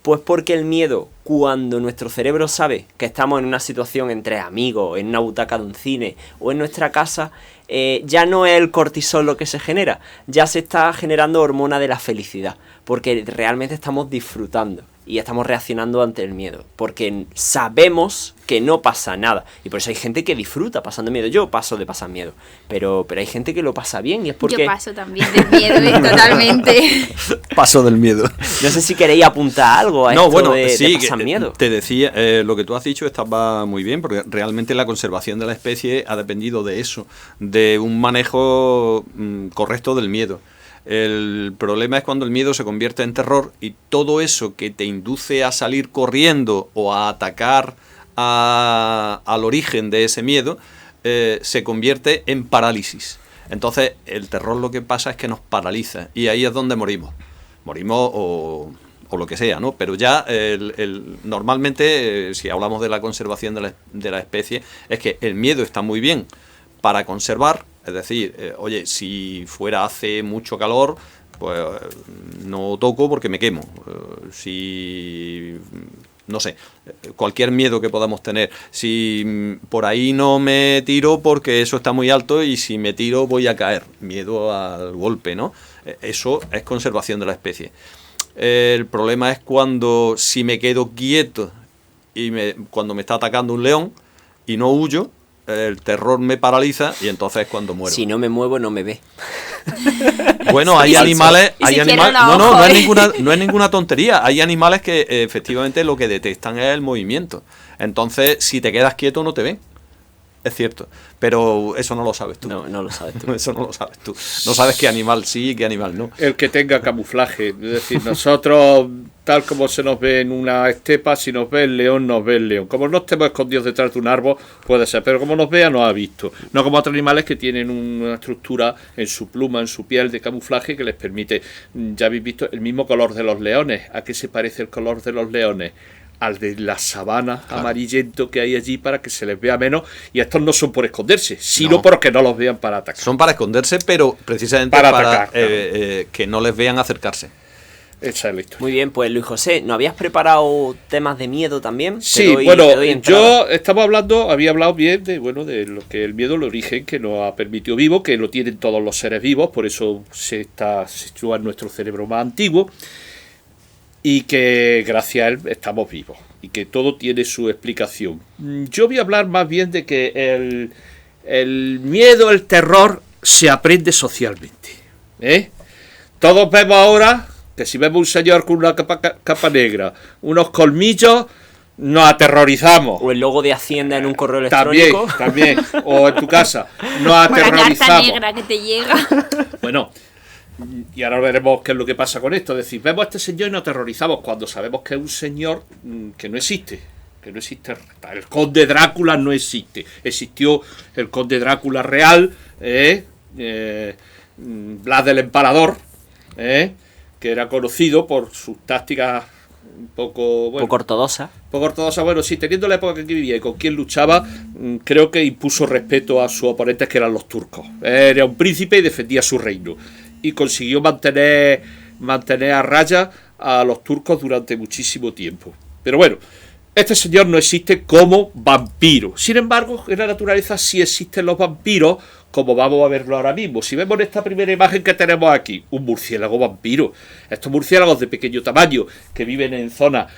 Pues porque el miedo, cuando nuestro cerebro sabe que estamos en una situación entre amigos, en una butaca de un cine o en nuestra casa, ya no es el cortisol lo que se genera, ya se está generando hormona de la felicidad, porque realmente estamos disfrutando y estamos reaccionando ante el miedo, porque sabemos que no pasa nada. Y por eso hay gente que disfruta pasando miedo. Yo paso de pasar miedo, pero hay gente que lo pasa bien, y es porque... Yo paso también del miedo, totalmente. Paso del miedo. No sé si queréis apuntar algo a esto de pasar miedo. Te decía, lo que tú has dicho estaba muy bien, porque realmente la conservación de la especie ha dependido de eso, de un manejo correcto del miedo. El problema es cuando el miedo se convierte en terror, y todo eso que te induce a salir corriendo o a atacar al origen de ese miedo se convierte en parálisis. Entonces el terror lo que pasa es que nos paraliza, y ahí es donde morimos o lo que sea, ¿no? Pero ya normalmente, si hablamos de la conservación de la especie, es que el miedo está muy bien para conservar. Es decir, oye, si fuera hace mucho calor, pues no toco porque me quemo. No sé, cualquier miedo que podamos tener. Si por ahí no me tiro porque eso está muy alto, y si me tiro voy a caer. Miedo al golpe, ¿no? Eso es conservación de la especie. El problema es si me quedo quieto cuando me está atacando un león y no huyo. El terror me paraliza, y entonces es cuando muero. Si no me muevo, no me ve. Bueno, hay animales... No es ninguna tontería. Hay animales que efectivamente lo que detectan es el movimiento. Entonces, si te quedas quieto, no te ven. Es cierto. Pero eso no lo sabes tú. No lo sabes tú. Eso no lo sabes tú. No sabes qué animal sí y qué animal no. El que tenga camuflaje. Es decir, nosotros, tal como se nos ve en una estepa, si nos ve el león, nos ve el león. Como no estemos escondidos detrás de un árbol, puede ser, pero como nos vea, nos ha visto. No como otros animales que tienen una estructura en su pluma, en su piel de camuflaje, que les permite, ya habéis visto, el mismo color de los leones. ¿A qué se parece el color de los leones? Al de la sabana, claro, amarillento que hay allí, para que se les vea menos. Y estos no son por esconderse, sino porque no los vean para atacar. Son para esconderse, pero precisamente para atacar, que no les vean acercarse. Esa es la historia. Muy bien, pues Luis José, ¿no habías preparado temas de miedo también? Sí, había hablado bien de lo que el miedo, el origen que nos ha permitido vivo, que lo tienen todos los seres vivos, por eso se sitúa en nuestro cerebro más antiguo, y que gracias a él estamos vivos, y que todo tiene su explicación. Yo voy a hablar más bien de que el miedo, el terror, se aprende socialmente. Todos vemos ahora que si vemos un señor con una capa negra, unos colmillos, nos aterrorizamos. O el logo de Hacienda en un correo electrónico. También. O en tu casa, nos aterrorizamos. La carta negra que te llega. Bueno, y ahora veremos qué es lo que pasa con esto. Es decir, vemos a este señor y nos aterrorizamos cuando sabemos que es un señor que no existe. Que no existe. El conde Drácula no existe. Existió el conde Drácula real, Blas del Empalador, que era conocido por sus tácticas un poco... Poco ortodoxa. Poco ortodoxa, bueno, sí, teniendo la época que vivía y con quien luchaba, creo que impuso respeto a sus oponentes, que eran los turcos. Era un príncipe y defendía su reino. Y consiguió mantener a raya a los turcos durante muchísimo tiempo. Pero bueno, este señor no existe como vampiro. Sin embargo, en la naturaleza sí existen los vampiros, como vamos a verlo ahora mismo. Si vemos en esta primera imagen que tenemos aquí, un murciélago vampiro. Estos murciélagos de pequeño tamaño, que viven en zonas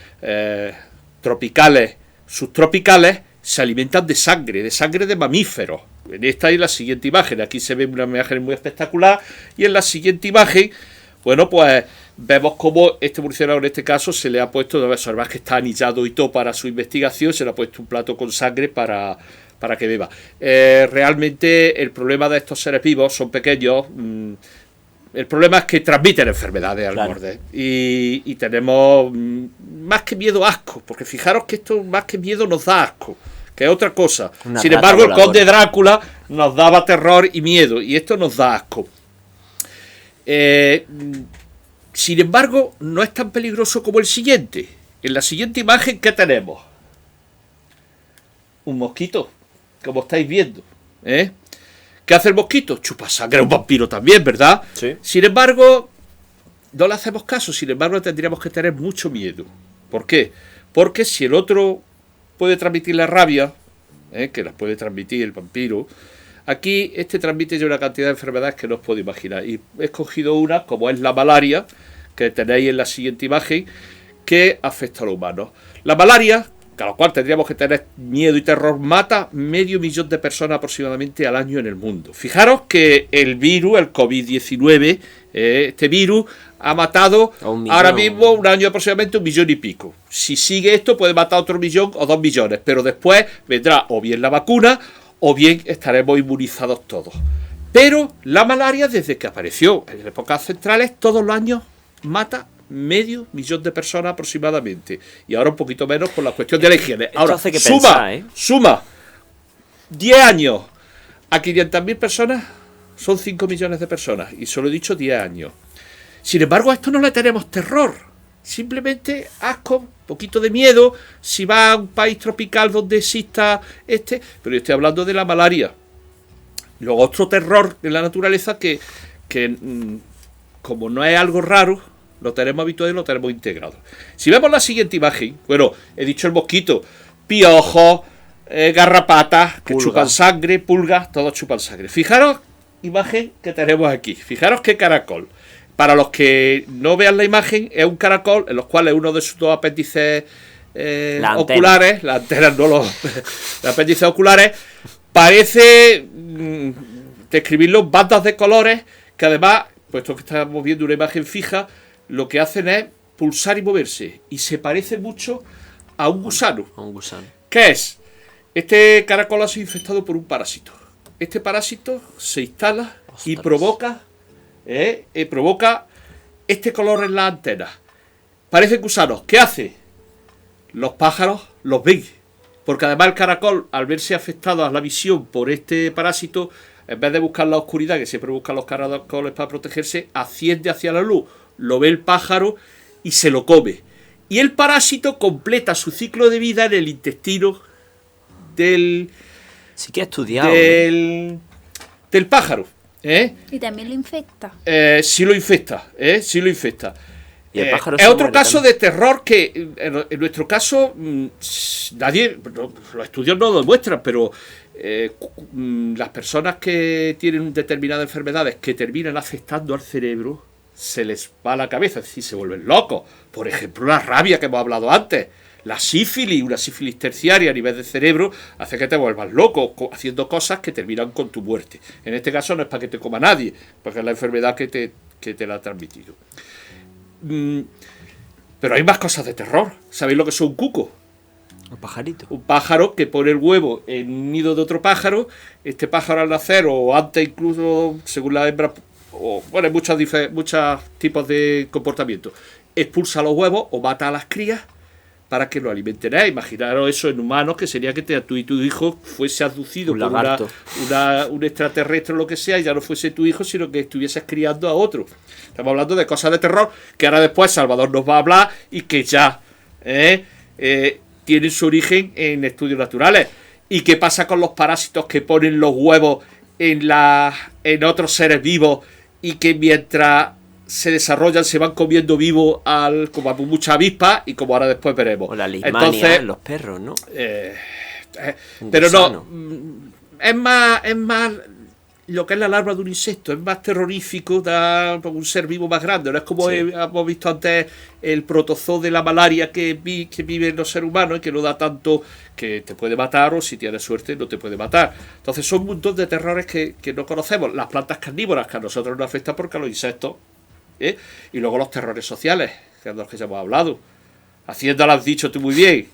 tropicales, subtropicales, se alimentan de sangre de mamíferos. En esta y la siguiente imagen, aquí se ve una imagen muy espectacular, y en la siguiente imagen, bueno, pues vemos cómo este murciélago en este caso se le ha puesto, debe observar que está anillado y todo para su investigación, se le ha puesto un plato con sangre para que beba. Realmente el problema de estos seres vivos son pequeños. El problema es que transmiten enfermedades al borde. Y tenemos más que miedo, asco, porque fijaros que esto más que miedo nos da asco, que es otra cosa. Sin embargo, el conde Drácula nos daba terror y miedo, y esto nos da asco. Sin embargo, no es tan peligroso como el siguiente. En la siguiente imagen, ¿qué tenemos? Un mosquito, como estáis viendo. ¿Qué hace el mosquito? Chupa sangre, un vampiro también, ¿verdad? Sí. Sin embargo, no le hacemos caso, sin embargo tendríamos que tener mucho miedo. ¿Por qué? Porque si el otro puede transmitir la rabia, que las puede transmitir el vampiro, aquí este transmite ya una cantidad de enfermedades que no os puedo imaginar. Y he escogido una, como es la malaria, que tenéis en la siguiente imagen, que afecta a los humanos. La malaria, a la cual tendríamos que tener miedo y terror, mata 500.000 de personas aproximadamente al año en el mundo. Fijaros que el virus, el COVID-19, este virus ha matado ahora mismo, un año aproximadamente 1 millón y pico. Si sigue esto puede matar otro 1 millón o 2 millones, pero después vendrá o bien la vacuna o bien estaremos inmunizados todos. Pero la malaria, desde que apareció en épocas centrales, todos los años mata 500.000 de personas aproximadamente, y ahora un poquito menos por la cuestión de la higiene. Ahora, hace que pensar, suma 10 años a 500.000 personas, son 5 millones de personas, y solo he dicho 10 años. Sin embargo, a esto no le tenemos terror, simplemente asco, un poquito de miedo, si va a un país tropical donde exista pero yo estoy hablando de la malaria. Luego otro terror en la naturaleza que como no es algo raro, lo tenemos habituado y lo tenemos integrado. Si vemos la siguiente imagen, bueno, he dicho el mosquito, piojos, garrapatas, que chupan sangre, pulgas, todos chupan sangre. Fijaros, imagen que tenemos aquí, fijaros qué caracol. Para los que no vean la imagen, es un caracol en los cuales uno de sus dos apéndices oculares, las antenas no los apéndices oculares, parece describirlo bandas de colores que además, puesto que estamos viendo una imagen fija, lo que hacen es pulsar y moverse, y se parece mucho a un gusano. ¿Qué es? Este caracol ha sido infectado por un parásito. Este parásito se instala y provoca este color en las antenas. Parecen gusanos. ¿Qué hace? Los pájaros los ven, porque además el caracol, al verse afectado a la visión por este parásito, en vez de buscar la oscuridad, que siempre buscan los caracoles para protegerse, asciende hacia la luz, lo ve el pájaro y se lo come. Y el parásito completa su ciclo de vida en el intestino del... Sí que ha estudiado. Del pájaro. Y también lo infecta. Sí lo infecta. Sí lo infecta. Y el pájaro es otro caso también de terror que en nuestro caso nadie, los estudios no lo demuestran, pero las personas que tienen determinadas enfermedades que terminan afectando al cerebro, se les va a la cabeza, es decir, se vuelven locos. Por ejemplo, la rabia que hemos hablado antes, la sífilis, una sífilis terciaria a nivel de cerebro, hace que te vuelvas loco haciendo cosas que terminan con tu muerte. En este caso no es para que te coma nadie, porque es la enfermedad que te la ha transmitido. Pero hay más cosas de terror. ¿Sabéis lo que es un cuco? Un pajarito. Un pájaro que pone el huevo en un nido de otro pájaro. Este pájaro al nacer, o antes incluso, según la hembra, bueno, hay muchos tipos de comportamiento. Expulsa los huevos o mata a las crías para que lo alimenten. Imaginaros eso en humanos, que sería que tú y tu hijo fuese abducido Un por lagarto. un extraterrestre o lo que sea, y ya no fuese tu hijo, sino que estuvieses criando a otro. Estamos hablando de cosas de terror que ahora después Salvador nos va a hablar y que ya tienen su origen en estudios naturales. ¿Y qué pasa con los parásitos que ponen los huevos en otros seres vivos y que mientras se desarrollan se van comiendo vivos como a muchas avispas, y como ahora después veremos? O la leishmania, Entonces, los perros, ¿no? Un pero gusano. no, es más lo que es la larva de un insecto, es más terrorífico, da un ser vivo más grande. No es como Sí. hemos visto antes el protozoo de la malaria que vive en los seres humanos y que no da tanto, que te puede matar, o si tienes suerte no te puede matar. Entonces son un montón de terrores que no conocemos. Las plantas carnívoras, que a nosotros nos afectan porque a los insectos, y luego los terrores sociales, que es de los que ya hemos hablado. Hacienda lo has dicho tú muy bien.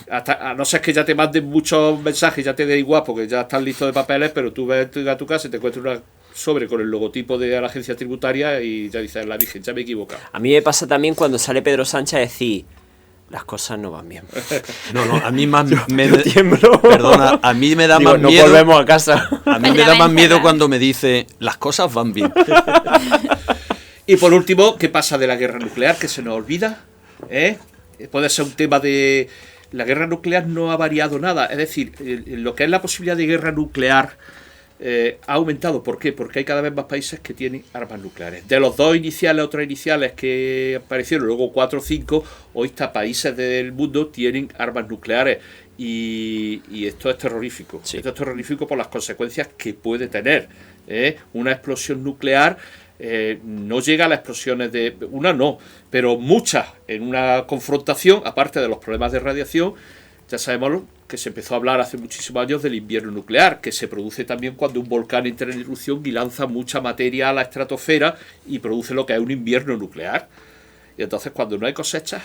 A no ser que ya te manden muchos mensajes, ya te da igual porque ya están listos de papeles, pero tú ves a tu casa y te encuentras una sobre con el logotipo de la agencia tributaria y ya dices, la Virgen, ya me he equivocado. A mí me pasa también cuando sale Pedro Sánchez a decir, las cosas no van bien. No, a mí más me tiemblo. Perdona, a mí me da Digo, más no miedo. volvemos a casa. A mí Pues me la da más vencerá. miedo cuando me dice las cosas van bien. Y por último, ¿qué pasa de la guerra nuclear? Que se nos olvida. Puede ser un tema de... La guerra nuclear no ha variado nada. Es decir, lo que es la posibilidad de guerra nuclear ha aumentado. ¿Por qué? Porque hay cada vez más países que tienen armas nucleares. De los 2 iniciales o 3 iniciales que aparecieron, luego 4 o 5, hoy está países del mundo tienen armas nucleares. Y esto es terrorífico. Sí. Esto es terrorífico por las consecuencias que puede tener. Una explosión nuclear no llega a las explosiones de... Una no, pero muchas en una confrontación, aparte de los problemas de radiación. Ya sabemos que se empezó a hablar hace muchísimos años del invierno nuclear, que se produce también cuando un volcán entra en erupción y lanza mucha materia a la estratosfera y produce lo que es un invierno nuclear. Y entonces cuando no hay cosechas,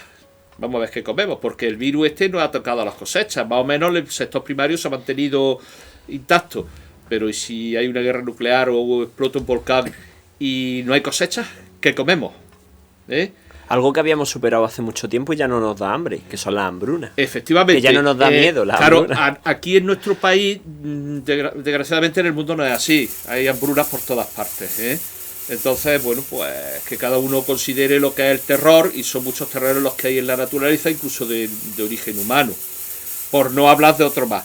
vamos a ver qué comemos, porque el virus no ha tocado a las cosechas. Más o menos el sector primario se ha mantenido intacto. Pero ¿y si hay una guerra nuclear o explota un volcán y no hay cosechas? ¿Qué comemos? Algo que habíamos superado hace mucho tiempo y ya no nos da hambre, que son las hambrunas. Efectivamente. Que ya no nos da miedo la Claro, hambruna. aquí en nuestro país, desgraciadamente en el mundo no es así. Hay hambrunas por todas partes. Entonces, bueno, pues que cada uno considere lo que es el terror, y son muchos terrores los que hay en la naturaleza, incluso de origen humano. Por no hablar de otro más.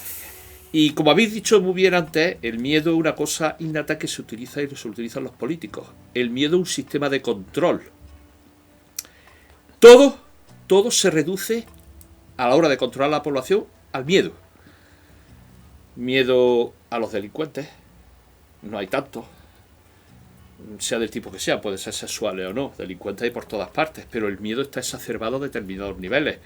Y como habéis dicho muy bien antes, el miedo es una cosa innata que se utiliza y se utilizan los políticos. El miedo es un sistema de control. Todo se reduce a la hora de controlar a la población al miedo. Miedo a los delincuentes, no hay tanto, sea del tipo que sea, puede ser sexuales o no, delincuentes hay por todas partes, pero el miedo está exacerbado a determinados niveles.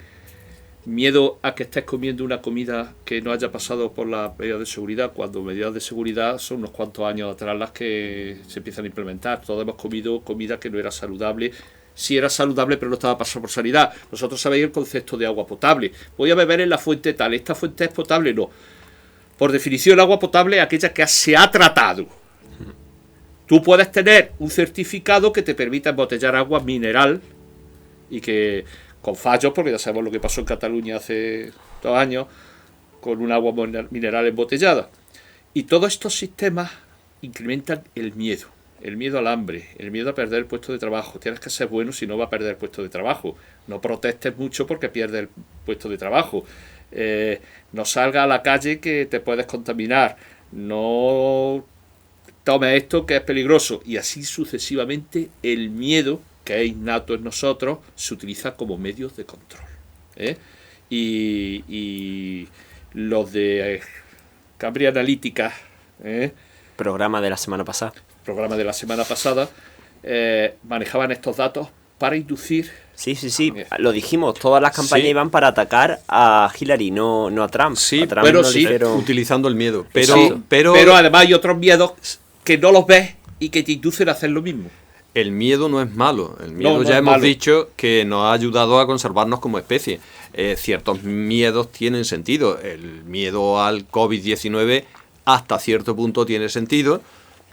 Miedo a que estés comiendo una comida que no haya pasado por las medidas de seguridad, cuando medidas de seguridad son unos cuantos años atrás las que se empiezan a implementar. Todos hemos comido comida que no era saludable. Sí era saludable, pero no estaba pasando por sanidad. Vosotros sabéis el concepto de agua potable. Voy a beber en la fuente tal. ¿Esta fuente es potable? No. Por definición, el agua potable es aquella que se ha tratado. Tú puedes tener un certificado que te permita embotellar agua mineral y que, con fallos, porque ya sabemos lo que pasó en Cataluña hace 2 años, con un agua mineral embotellada. Y todos estos sistemas incrementan el miedo al hambre, el miedo a perder el puesto de trabajo. Tienes que ser bueno, si no vas a perder el puesto de trabajo. No protestes mucho porque pierdes el puesto de trabajo. No salgas a la calle que te puedes contaminar. No tomes esto que es peligroso. Y así sucesivamente, el miedo, que es innato en nosotros, se utiliza como medios de control. Y los de Cambridge Analytica, Programa de la semana pasada. programa de la semana pasada, manejaban estos datos para inducir. Sí. Lo dijimos, todas las campañas Sí. iban para atacar a Hillary, no a Trump. Sí, A Trump bueno, no sí, dijeron- utilizando el miedo. Exacto. Pero además hay otros miedos que no los ves y que te inducen a hacer lo mismo. El miedo no es malo. El miedo No ya es hemos malo. dicho que nos ha ayudado a conservarnos como especie. Ciertos miedos tienen sentido. El miedo al COVID-19 hasta cierto punto tiene sentido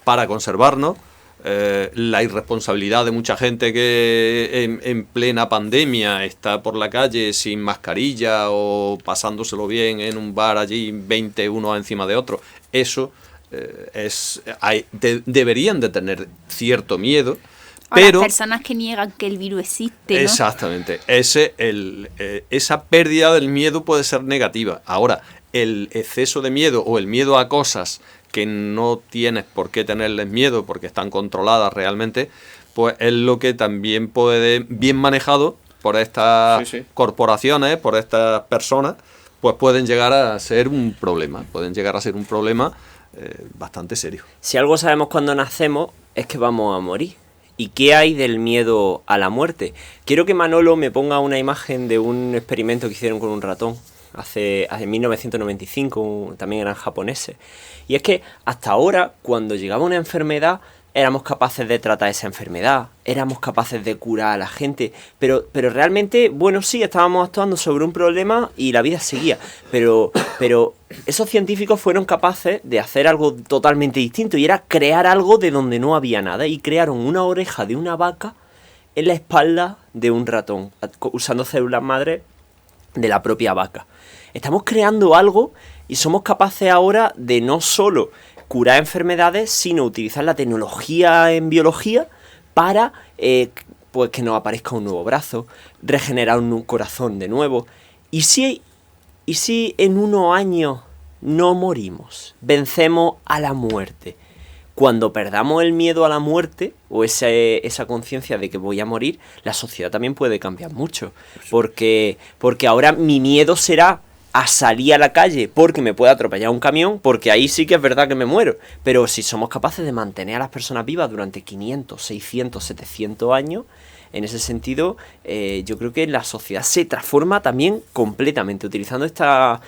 para conservarnos. la irresponsabilidad de mucha gente que en plena pandemia está por la calle sin mascarilla o pasándoselo bien en un bar allí 20 uno encima de otro, eso deberían de tener cierto miedo. O Pero, las personas que niegan que el virus existe, ¿no? Exactamente. Esa pérdida del miedo puede ser negativa. Ahora, el exceso de miedo o el miedo a cosas que no tienes por qué tenerles miedo porque están controladas realmente, pues es lo que también puede, bien manejado por estas corporaciones, por estas personas, pues pueden llegar a ser un problema. Pueden llegar a ser un problema bastante serio. Si algo sabemos cuando nacemos es que vamos a morir. ¿Y qué hay del miedo a la muerte? Quiero que Manolo me ponga una imagen de un experimento que hicieron con un ratón hace 1995, también eran japoneses. Y es que hasta ahora, cuando llegaba una enfermedad, éramos capaces de tratar esa enfermedad, éramos capaces de curar a la gente, pero realmente, bueno, sí, estábamos actuando sobre un problema y la vida seguía, pero esos científicos fueron capaces de hacer algo totalmente distinto, y era crear algo de donde no había nada, y crearon una oreja de una vaca en la espalda de un ratón, usando células madre de la propia vaca. Estamos creando algo y somos capaces ahora de no solo curar enfermedades, sino utilizar la tecnología en biología para pues que nos aparezca un nuevo brazo, regenerar un corazón de nuevo. ¿Y si en unos años no morimos, vencemos a la muerte? Cuando perdamos el miedo a la muerte o esa conciencia de que voy a morir, la sociedad también puede cambiar mucho. Porque ahora mi miedo será a salir a la calle porque me puede atropellar un camión, porque ahí sí que es verdad que me muero. Pero si somos capaces de mantener a las personas vivas durante 500, 600, 700 años, en ese sentido, yo creo que la sociedad se transforma también completamente, utilizando esta...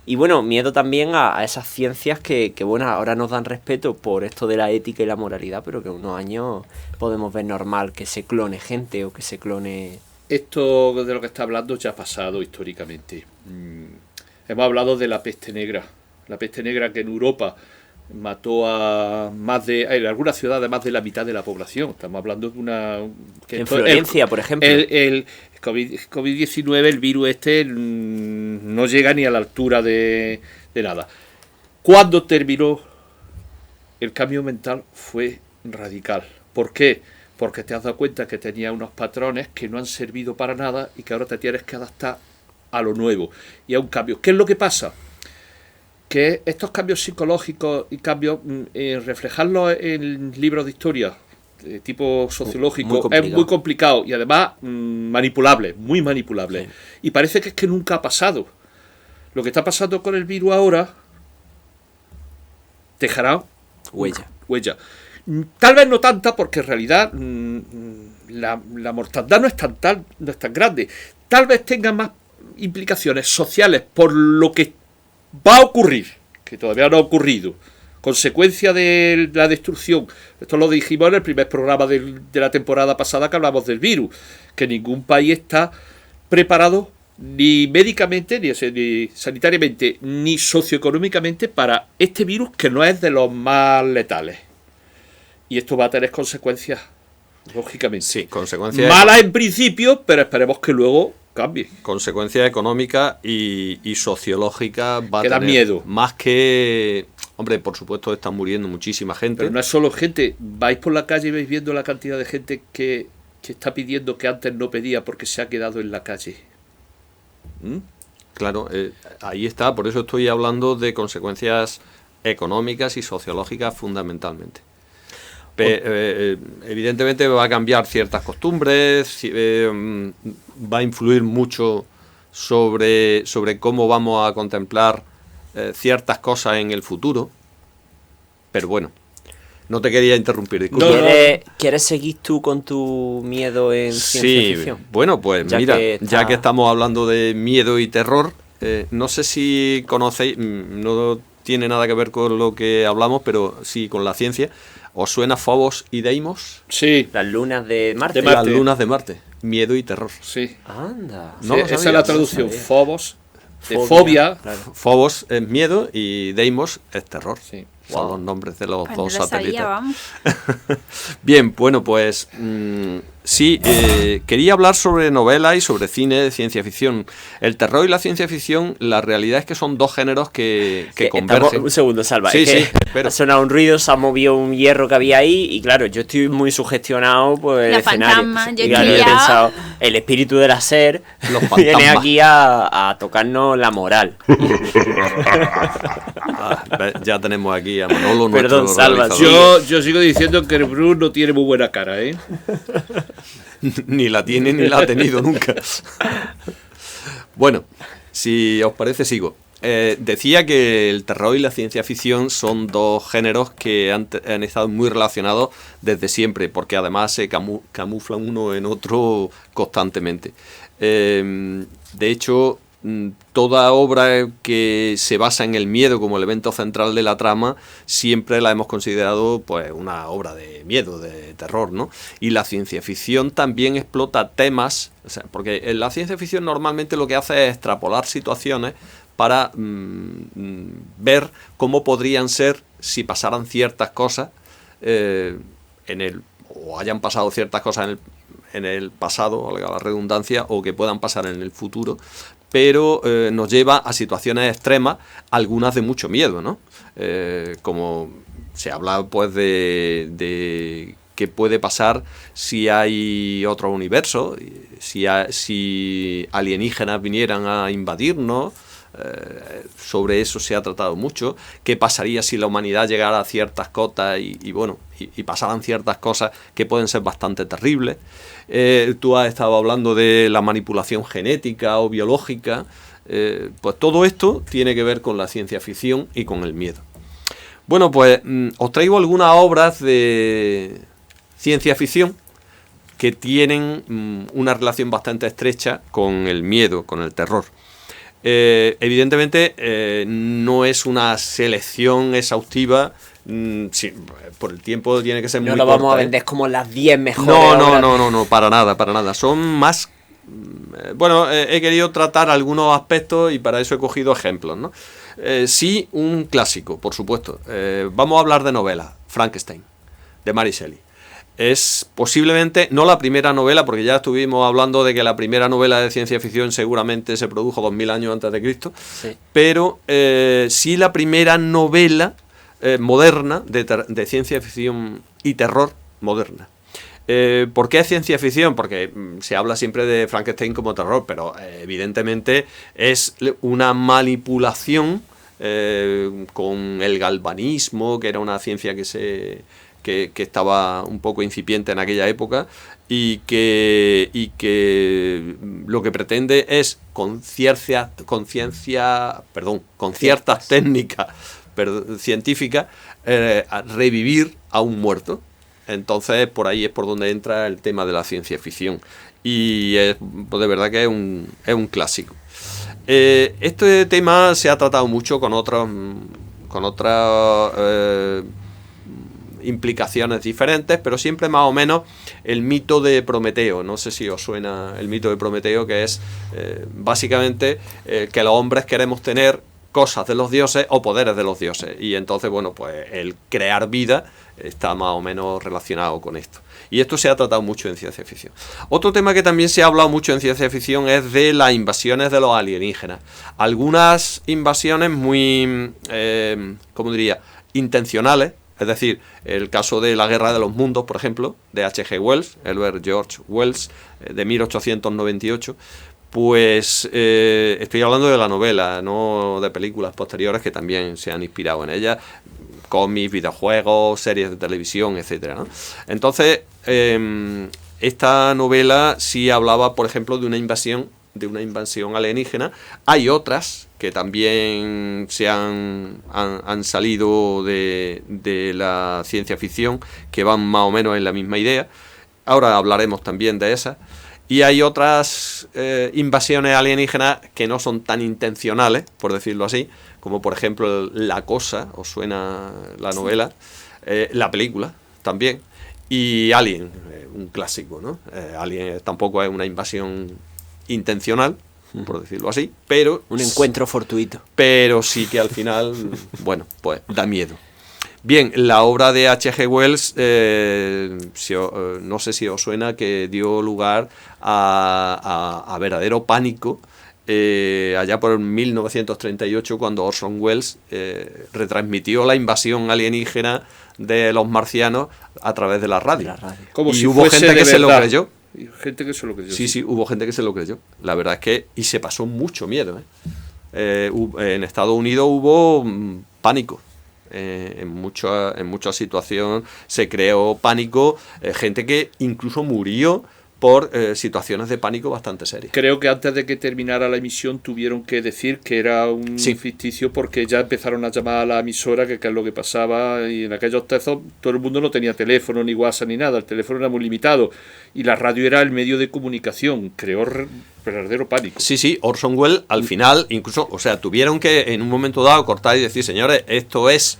Y bueno, miedo también a esas ciencias que bueno, ahora nos dan respeto por esto de la ética y la moralidad, pero que en unos años podemos ver normal que se clone gente o que se clone... Esto de lo que está hablando ya ha pasado históricamente. Hemos hablado de la peste negra. La peste negra que en Europa mató a en algunas ciudades más de la mitad de la población. Estamos hablando de una... En Florencia, por ejemplo. El COVID-19, el virus este, no llega ni a la altura de nada. Cuando terminó, el cambio mental fue radical. ¿Por qué? Porque te has dado cuenta que tenía unos patrones que no han servido para nada y que ahora te tienes que adaptar a lo nuevo y a un cambio. ¿Qué es lo que pasa? Que estos cambios psicológicos y cambios, reflejarlos en libros de historia de tipo sociológico es muy complicado y además manipulable, muy manipulable. Sí. Y parece que es que nunca ha pasado. Lo que está pasando con el virus ahora dejará huella. Tal vez no tanta, porque en realidad la mortandad no es tan grande. Tal vez tenga más implicaciones sociales por lo que va a ocurrir, que todavía no ha ocurrido, consecuencia de la destrucción. Esto lo dijimos en el primer programa de la temporada pasada que hablamos del virus, que ningún país está preparado ni médicamente, ni sanitariamente, ni socioeconómicamente para este virus, que no es de los más letales. Y esto va a tener consecuencias, lógicamente. Sí, consecuencias malas en principio, pero esperemos que luego cambie. Consecuencias económicas y sociológicas va que a tener. Da miedo. Más que... Hombre, por supuesto están muriendo muchísima gente. Pero no es solo gente. Vais por la calle y vais viendo la cantidad de gente que está pidiendo que antes no pedía porque se ha quedado en la calle. Claro, ahí está. Por eso estoy hablando de consecuencias económicas y sociológicas fundamentalmente. Evidentemente va a cambiar ciertas costumbres, va a influir mucho sobre cómo vamos a contemplar ciertas cosas en el futuro, pero bueno, no te quería interrumpir, disculpa. ¿Quieres seguir tú con tu miedo en ciencia ficción? Bueno, pues ya que estamos hablando de miedo y terror, no sé si conocéis, no tiene nada que ver con lo que hablamos, pero sí con la ciencia. ¿Os suena Phobos y Deimos? Sí. Las lunas de Marte. Las lunas de Marte. Miedo y terror. Sí. Anda. ¿No? Sí, esa es la traducción. Phobos, de fobia. Claro. Phobos es miedo y Deimos es terror. Sí. Son Wow. los nombres de los Pues dos no lo satélites. sabía, vamos. Bien, bueno, pues sí, quería hablar sobre novela y sobre cine de ciencia ficción. El terror y la ciencia ficción, la realidad es que son dos géneros que convergen. Un segundo, Salva. Sí, es que sí, espero. ha sonado un ruido, se ha movido un hierro que había ahí y claro, yo estoy muy sugestionado por el Los escenario. fantasmas, yo Y claro, he he pillado. pensado, el espíritu de la SER Los viene fantasmas. aquí a tocarnos la moral. Ya tenemos aquí a Manolo, Perdón, nuestro Salva, realizador. Yo sigo diciendo que el Bruce no tiene muy buena cara, ¿eh? Ni la tiene ni la ha tenido nunca. Bueno, si os parece, sigo. Decía que el terror y la ciencia ficción son dos géneros que han estado muy relacionados desde siempre, porque además se camuflan uno en otro constantemente. De hecho, toda obra que se basa en el miedo como elemento central de la trama siempre la hemos considerado pues una obra de miedo, de terror, ¿no? Y la ciencia ficción también explota temas, o sea, porque en la ciencia ficción normalmente lo que hace es extrapolar situaciones para ver cómo podrían ser si pasaran ciertas cosas o hayan pasado ciertas cosas en el pasado, valga la redundancia, o que puedan pasar en el futuro, pero nos lleva a situaciones extremas, algunas de mucho miedo, ¿no? Como se habla pues de qué puede pasar si hay otro universo, si alienígenas vinieran a invadirnos. Sobre eso se ha tratado mucho. ¿Qué pasaría si la humanidad llegara a ciertas cotas y pasaran ciertas cosas que pueden ser bastante terribles? Tú has estado hablando de la manipulación genética o biológica. Pues todo esto tiene que ver con la ciencia ficción y con el miedo. Bueno, pues os traigo algunas obras de ciencia ficción que tienen una relación bastante estrecha con el miedo, con el terror. Evidentemente no es una selección exhaustiva, sí, por el tiempo tiene que ser No muy lo vamos corta, a vender como las 10 mejores No, obras. para nada. Son más... Bueno, he querido tratar algunos aspectos y para eso he cogido ejemplos, ¿no? Sí, un clásico, por supuesto. Vamos a hablar de novela, Frankenstein, de Mary Shelley. Es posiblemente, no la primera novela, porque ya estuvimos hablando de que la primera novela de ciencia ficción seguramente se produjo 2000 años antes de Cristo, Sí. pero sí la primera novela moderna de ciencia ficción y terror moderna. ¿Por qué es ciencia ficción? Porque se habla siempre de Frankenstein como terror, pero evidentemente es una manipulación con el galvanismo, que era una ciencia que estaba un poco incipiente en aquella época y que lo que pretende es con ciertas técnicas científicas revivir a un muerto. Entonces por ahí es por donde entra el tema de la ciencia ficción y pues de verdad que es un clásico. Este tema se ha tratado mucho con otras implicaciones diferentes, pero siempre más o menos el mito de Prometeo. No sé si os suena el mito de Prometeo, que es básicamente que los hombres queremos tener cosas de los dioses o poderes de los dioses, y entonces bueno, pues el crear vida está más o menos relacionado con esto, y esto se ha tratado mucho en ciencia ficción. Otro tema que también se ha hablado mucho en ciencia ficción es de las invasiones de los alienígenas. Algunas invasiones muy ¿cómo diría?, intencionales. Es decir, el caso de La Guerra de los Mundos, por ejemplo, de H.G. Wells, Herbert George Wells, de 1898, pues estoy hablando de la novela, no de películas posteriores que también se han inspirado en ella, cómics, videojuegos, series de televisión, etcétera, ¿no? Entonces, esta novela sí hablaba, por ejemplo, de una invasión alienígena. Hay otras que también han salido de la ciencia ficción, que van más o menos en la misma idea. Ahora hablaremos también de esas. Y hay otras invasiones alienígenas que no son tan intencionales, por decirlo así, como por ejemplo La Cosa, ¿os suena la novela? La película también. Y Alien, un clásico, ¿no? Alien tampoco es una invasión intencional, por decirlo así, pero Un encuentro fortuito. pero sí que al final, bueno, pues da miedo. Bien, la obra de H.G. Wells, no sé si os suena, que dio lugar a verdadero pánico allá por 1938, cuando Orson Welles retransmitió la invasión alienígena de los marcianos a través de la radio. Como y si hubo fuese gente de que se lo verdad. creyó. Gente que se lo creyó. Sí, hubo gente que se lo creyó. La verdad es que... Y se pasó mucho miedo. En Estados Unidos hubo pánico. En muchas situaciones se creó pánico. Gente que incluso murió por situaciones de pánico bastante serias. Creo que antes de que terminara la emisión tuvieron que decir que era un ficticio, porque ya empezaron a llamar a la emisora que es lo que pasaba, y en aquellos textos todo el mundo no tenía teléfono, ni WhatsApp, ni nada, el teléfono era muy limitado y la radio era el medio de comunicación. Creó verdadero pánico. Sí, Orson Welles al final incluso, o sea, tuvieron que en un momento dado cortar y decir, señores, esto es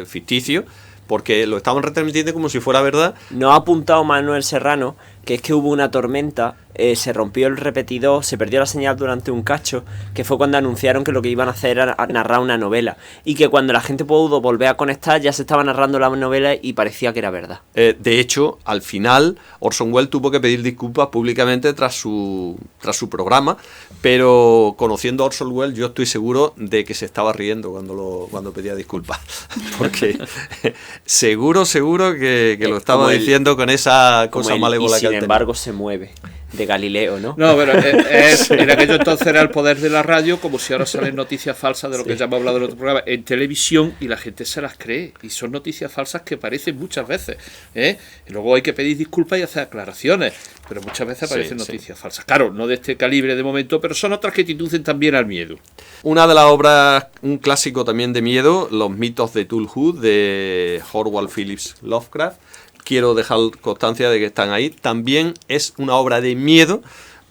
ficticio, porque lo estaban retransmitiendo como si fuera verdad. Nos ha apuntado Manuel Serrano que es que hubo una tormenta, se rompió el repetidor, se perdió la señal durante un cacho, que fue cuando anunciaron que lo que iban a hacer era narrar una novela, y que cuando la gente pudo volver a conectar ya se estaba narrando la novela y parecía que era verdad. De hecho, al final Orson Welles tuvo que pedir disculpas públicamente tras su programa, pero conociendo a Orson Welles yo estoy seguro de que se estaba riendo cuando pedía disculpas, porque seguro que lo estaba diciendo con esa cosa malévola que sin embargo se mueve, de Galileo, ¿no? No, pero en aquello entonces era el poder de la radio, como si ahora salen noticias falsas de lo que ya hemos hablado en otro programa, en televisión, y la gente se las cree, y son noticias falsas que aparecen muchas veces, ¿eh? Y luego hay que pedir disculpas y hacer aclaraciones, pero muchas veces aparecen noticias falsas. Claro, no de este calibre de momento, pero son otras que inducen también al miedo. Una de las obras, un clásico también de miedo, Los mitos de Cthulhu, de Howard Phillips Lovecraft. Quiero dejar constancia de que están ahí. También es una obra de miedo,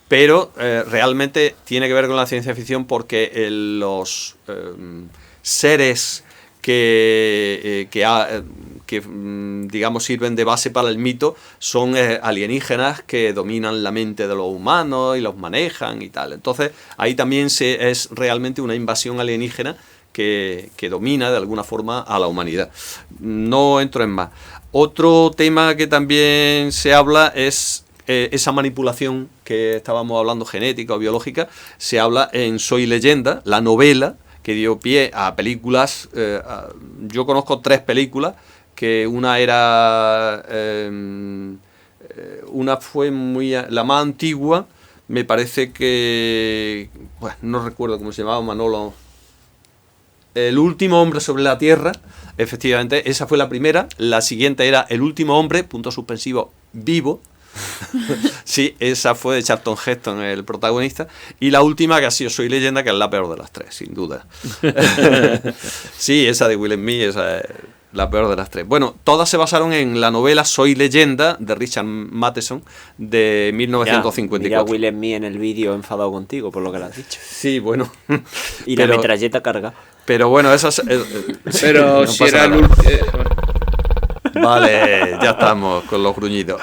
pero realmente tiene que ver con la ciencia ficción, porque los seres que digamos sirven de base para el mito son alienígenas que dominan la mente de los humanos y los manejan y tal. Entonces ahí también es realmente una invasión alienígena que domina de alguna forma a la humanidad. No entro en más. Otro tema que también se habla es esa manipulación que estábamos hablando, genética o biológica. Se habla en Soy Leyenda, la novela que dio pie a películas. Yo conozco 3 películas, que una era... una fue la más antigua, me parece que... Bueno, no recuerdo cómo se llamaba, Manolo... El último hombre sobre la Tierra, efectivamente, esa fue la primera. La siguiente era El último hombre, vivo. Sí, esa fue de Charlton Heston, el protagonista. Y la última, que ha sido Soy Leyenda, que es la peor de las 3, sin duda. Sí, esa de Will Smith, esa es la peor de las 3. Bueno, todas se basaron en la novela Soy Leyenda, de Richard Matheson, de 1954. Mira Will Smith en el vídeo enfadado contigo por lo que le has dicho. Sí, bueno. Y la metralleta carga. Pero bueno, esas... pero no si era el Vale, ya estamos con los gruñidos.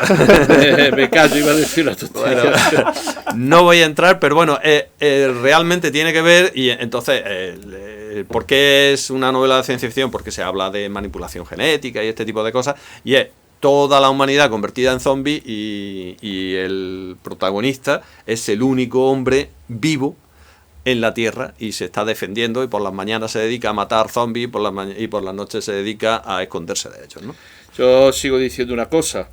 Me callo, iba a decir una tontería. Bueno, no voy a entrar, pero bueno, realmente tiene que ver, y entonces, ¿por qué es una novela de ciencia ficción? Porque se habla de manipulación genética y este tipo de cosas, y es toda la humanidad convertida en zombie, y el protagonista es el único hombre vivo en la Tierra y se está defendiendo, y por las mañanas se dedica a matar zombies y por las noches se dedica a esconderse de ellos, ¿no? Yo sigo diciendo una cosa: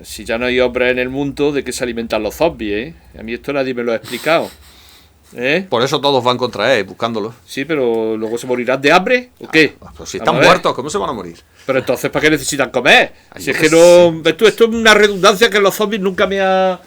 si ya no hay hombres en el mundo, ¿de qué se alimentan los zombies? A mí esto nadie me lo ha explicado. Por eso todos van contra él, buscándolo. Sí, pero luego se morirán de hambre, ¿o qué? Pues si están muertos, ¿cómo se van a morir? Pero entonces, ¿para qué necesitan comer? Ay, Si es que no... Esto es una redundancia que los zombies nunca me ha...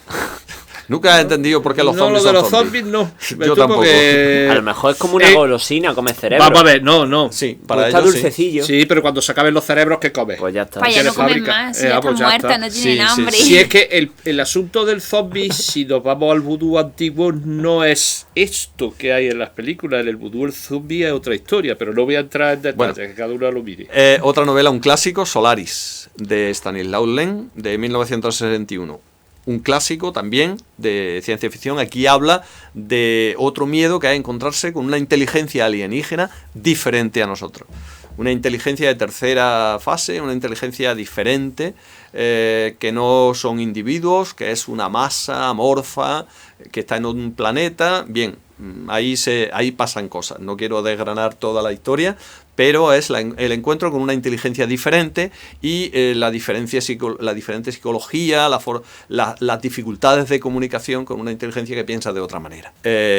Nunca he entendido por qué los zombies lo de son los zombies no. Yo tampoco. Porque... A lo mejor es como una golosina, come cerebro. Vamos a ver, no. Sí, Pues para está ellos dulcecillo. Sí, pero cuando se acaben los cerebros, ¿qué comes? Pues ya está. Pues ya Tiene no comen fábrica. más, ya pues están ya muertas, está. no tienen Sí, hambre. Si es que el asunto del zombie, si nos vamos al vudú antiguo, no es esto que hay en las películas. En el vudú el zombie es otra historia, pero no voy a entrar en detalles, Bueno, que cada uno lo mire. Otra novela, un clásico, Solaris, de Stanislaw Lem, de 1961. Un clásico también de ciencia ficción. Aquí habla de otro miedo, que es encontrarse con una inteligencia alienígena diferente a nosotros. una inteligencia de tercera fase, una inteligencia diferente, que no son individuos, que es una masa amorfa, que está en un planeta. Bien, ahí pasan cosas. No quiero desgranar toda la historia, pero es el encuentro con una inteligencia diferente y la diferente psicología, las dificultades de comunicación con una inteligencia que piensa de otra manera.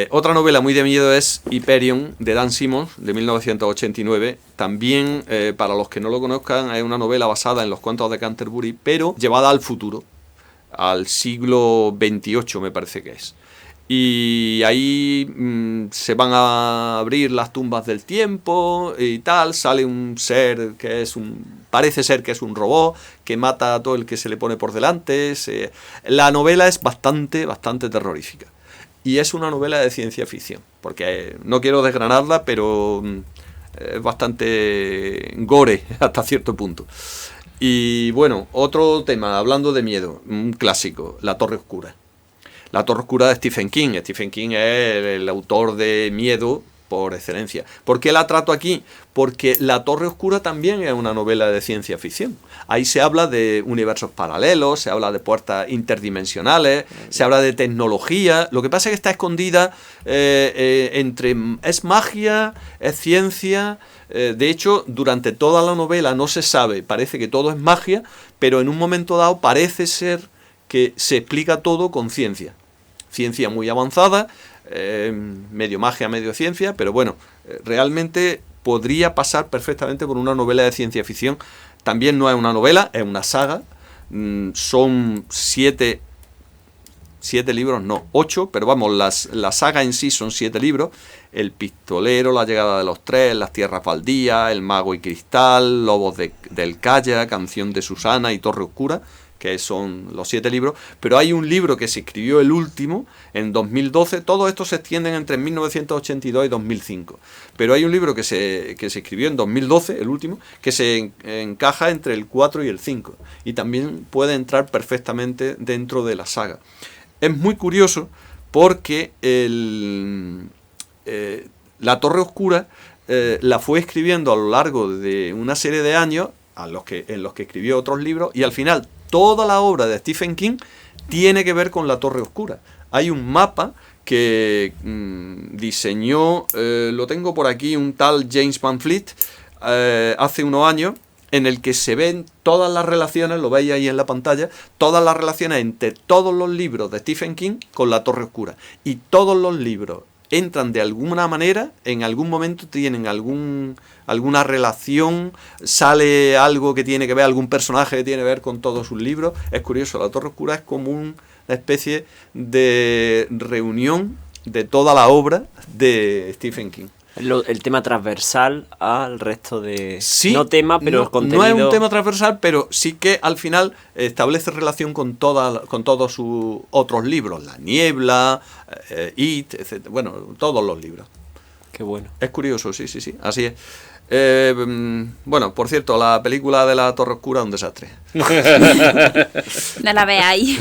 Otra novela muy de miedo es Hyperion, de Dan Simmons, de 1989. También, para los que no lo conozcan, es una novela basada en los cuentos de Canterbury, pero llevada al futuro, al siglo XXVIII me parece que es. Y ahí se van a abrir las tumbas del tiempo y tal, sale un ser que parece ser que es un robot, que mata a todo el que se le pone por delante. La novela es bastante terrorífica. Y es una novela de ciencia ficción, porque no quiero desgranarla, pero es bastante gore hasta cierto punto. Y bueno, otro tema, hablando de miedo, un clásico, La Torre Oscura. La Torre Oscura de Stephen King. Stephen King es el autor de miedo por excelencia. ¿Por qué la trato aquí? Porque La Torre Oscura también es una novela de ciencia ficción. Ahí se habla de universos paralelos, se habla de puertas interdimensionales, se habla de tecnología. Lo que pasa es que está escondida entre... es magia, es ciencia. De hecho, durante toda la novela no se sabe, parece que todo es magia, pero en un momento dado parece ser que se explica todo con ciencia. Ciencia muy avanzada, medio magia, medio ciencia, pero bueno, realmente podría pasar perfectamente por una novela de ciencia ficción. También no es una novela, es una saga. Son 7 libros, no, 8, pero vamos, la saga en sí son 7 libros. El pistolero, La llegada de los tres, Las tierras baldías, El mago y cristal, Lobos del Calla, Canción de Susana y Torre Oscura, que son los 7 libros, pero hay un libro que se escribió el último en 2012, todos estos se extienden entre 1982 y 2005, pero hay un libro que se escribió en 2012, el último, que se encaja entre el 4 y el 5, y también puede entrar perfectamente dentro de la saga. Es muy curioso porque La Torre Oscura la fue escribiendo a lo largo de una serie de años, en los que escribió otros libros, y al final toda la obra de Stephen King tiene que ver con La Torre Oscura. Hay un mapa que diseñó, lo tengo por aquí, un tal James Van Fleet, hace unos años, en el que se ven todas las relaciones, lo veis ahí en la pantalla, todas las relaciones entre todos los libros de Stephen King con La Torre Oscura. Y todos los libros entran de alguna manera, en algún momento tienen alguna relación, sale algo que tiene que ver, algún personaje que tiene que ver con todos sus libros. Es curioso, La Torre Oscura es como una especie de reunión de toda la obra de Stephen King. El tema transversal al resto de... Sí, no tema, pero no, contenido... no es un tema transversal, pero sí que al final establece relación con todos sus otros libros. La Niebla, It, etc. Bueno, todos los libros. Qué bueno. Es curioso, sí, así es. Bueno, por cierto, la película de La Torre Oscura es un desastre. No la veáis.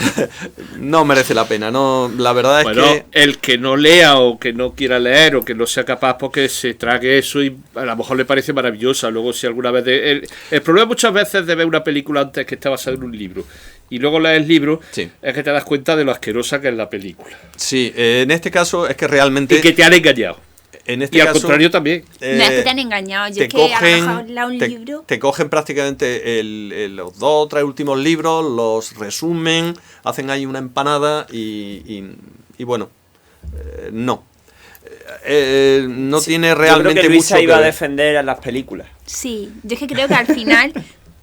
No merece la pena, no. La verdad es que el que no lea o que no quiera leer o que no sea capaz, porque se trague eso y a lo mejor le parece maravillosa. Luego, si alguna vez el problema muchas veces de ver una película antes que está basada en un libro y luego lees el libro, sí, es que te das cuenta de lo asquerosa que es la película. Sí, en este caso es que realmente... Y que te han engañado. En este y al caso, contrario también. No es que te han engañado. Yo es que a lo mejor leo un libro. Te cogen prácticamente los 2 o 3 últimos libros, los resumen, hacen ahí una empanada y bueno, no. No sí, tiene realmente yo creo que Luisa mucho iba que a ver. defender a las películas. Sí, yo es que creo que al final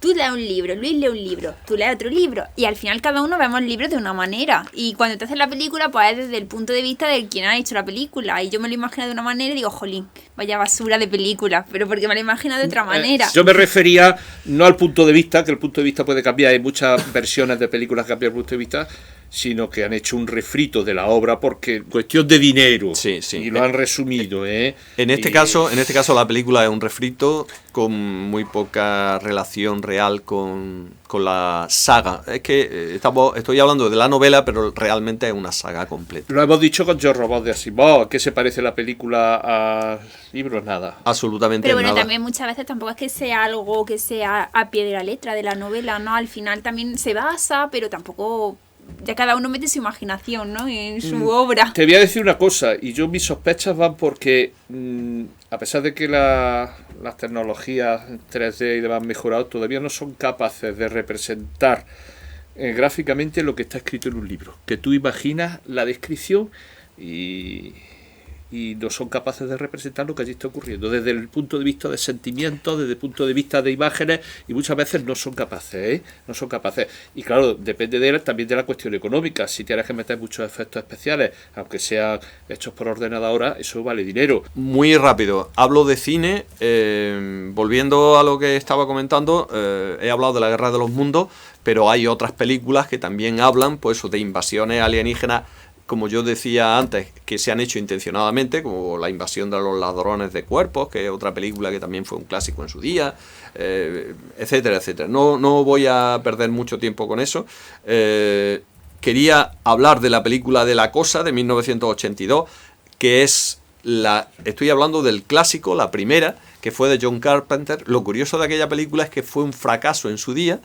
tú lees un libro, Luis lee un libro, tú lees otro libro y al final cada uno vemos el libro de una manera y cuando te haces la película pues es desde el punto de vista de quien ha hecho la película y yo me lo imagino de una manera y digo, jolín, vaya basura de película, pero porque me lo imagino de otra manera. Yo me refería no al punto de vista, que el punto de vista puede cambiar, hay muchas versiones de películas que cambian el punto de vista, sino que han hecho un refrito de la obra porque cuestión de dinero. Sí. Y lo han resumido, ¿eh? En este caso la película es un refrito con muy poca relación real con la saga. Es que estoy hablando de la novela, pero realmente es una saga completa. Lo hemos dicho con Yo Robot de Asimov. ¿Qué se parece la película a libros? Nada. Absolutamente Pero bueno, nada. también muchas veces tampoco es que sea algo que sea a pie de la letra de la novela, ¿no? Al final también se basa, pero tampoco... Ya cada uno mete su imaginación, ¿no? En su obra. Te voy a decir una cosa, y yo mis sospechas van porque, a pesar de que las tecnologías 3D y demás han mejorado, todavía no son capaces de representar gráficamente lo que está escrito en un libro. Que tú imaginas la descripción y no son capaces de representar lo que allí está ocurriendo, desde el punto de vista de sentimientos, desde el punto de vista de imágenes, y muchas veces no son capaces, ¿eh? No son capaces. Y claro, depende también de la cuestión económica. Si tienes que meter muchos efectos especiales, aunque sean hechos por ordenadora, eso vale dinero. Muy rápido, hablo de cine, volviendo a lo que estaba comentando, he hablado de la Guerra de los Mundos, pero hay otras películas que también hablan pues de invasiones alienígenas, como yo decía antes, que se han hecho intencionadamente, como La invasión de los ladrones de cuerpos, que es otra película que también fue un clásico en su día, etcétera, etcétera. No voy a perder mucho tiempo con eso. Quería hablar de la película de La Cosa, de 1982, que es estoy hablando del clásico, la primera, que fue de John Carpenter. Lo curioso de aquella película es que fue un fracaso en su día.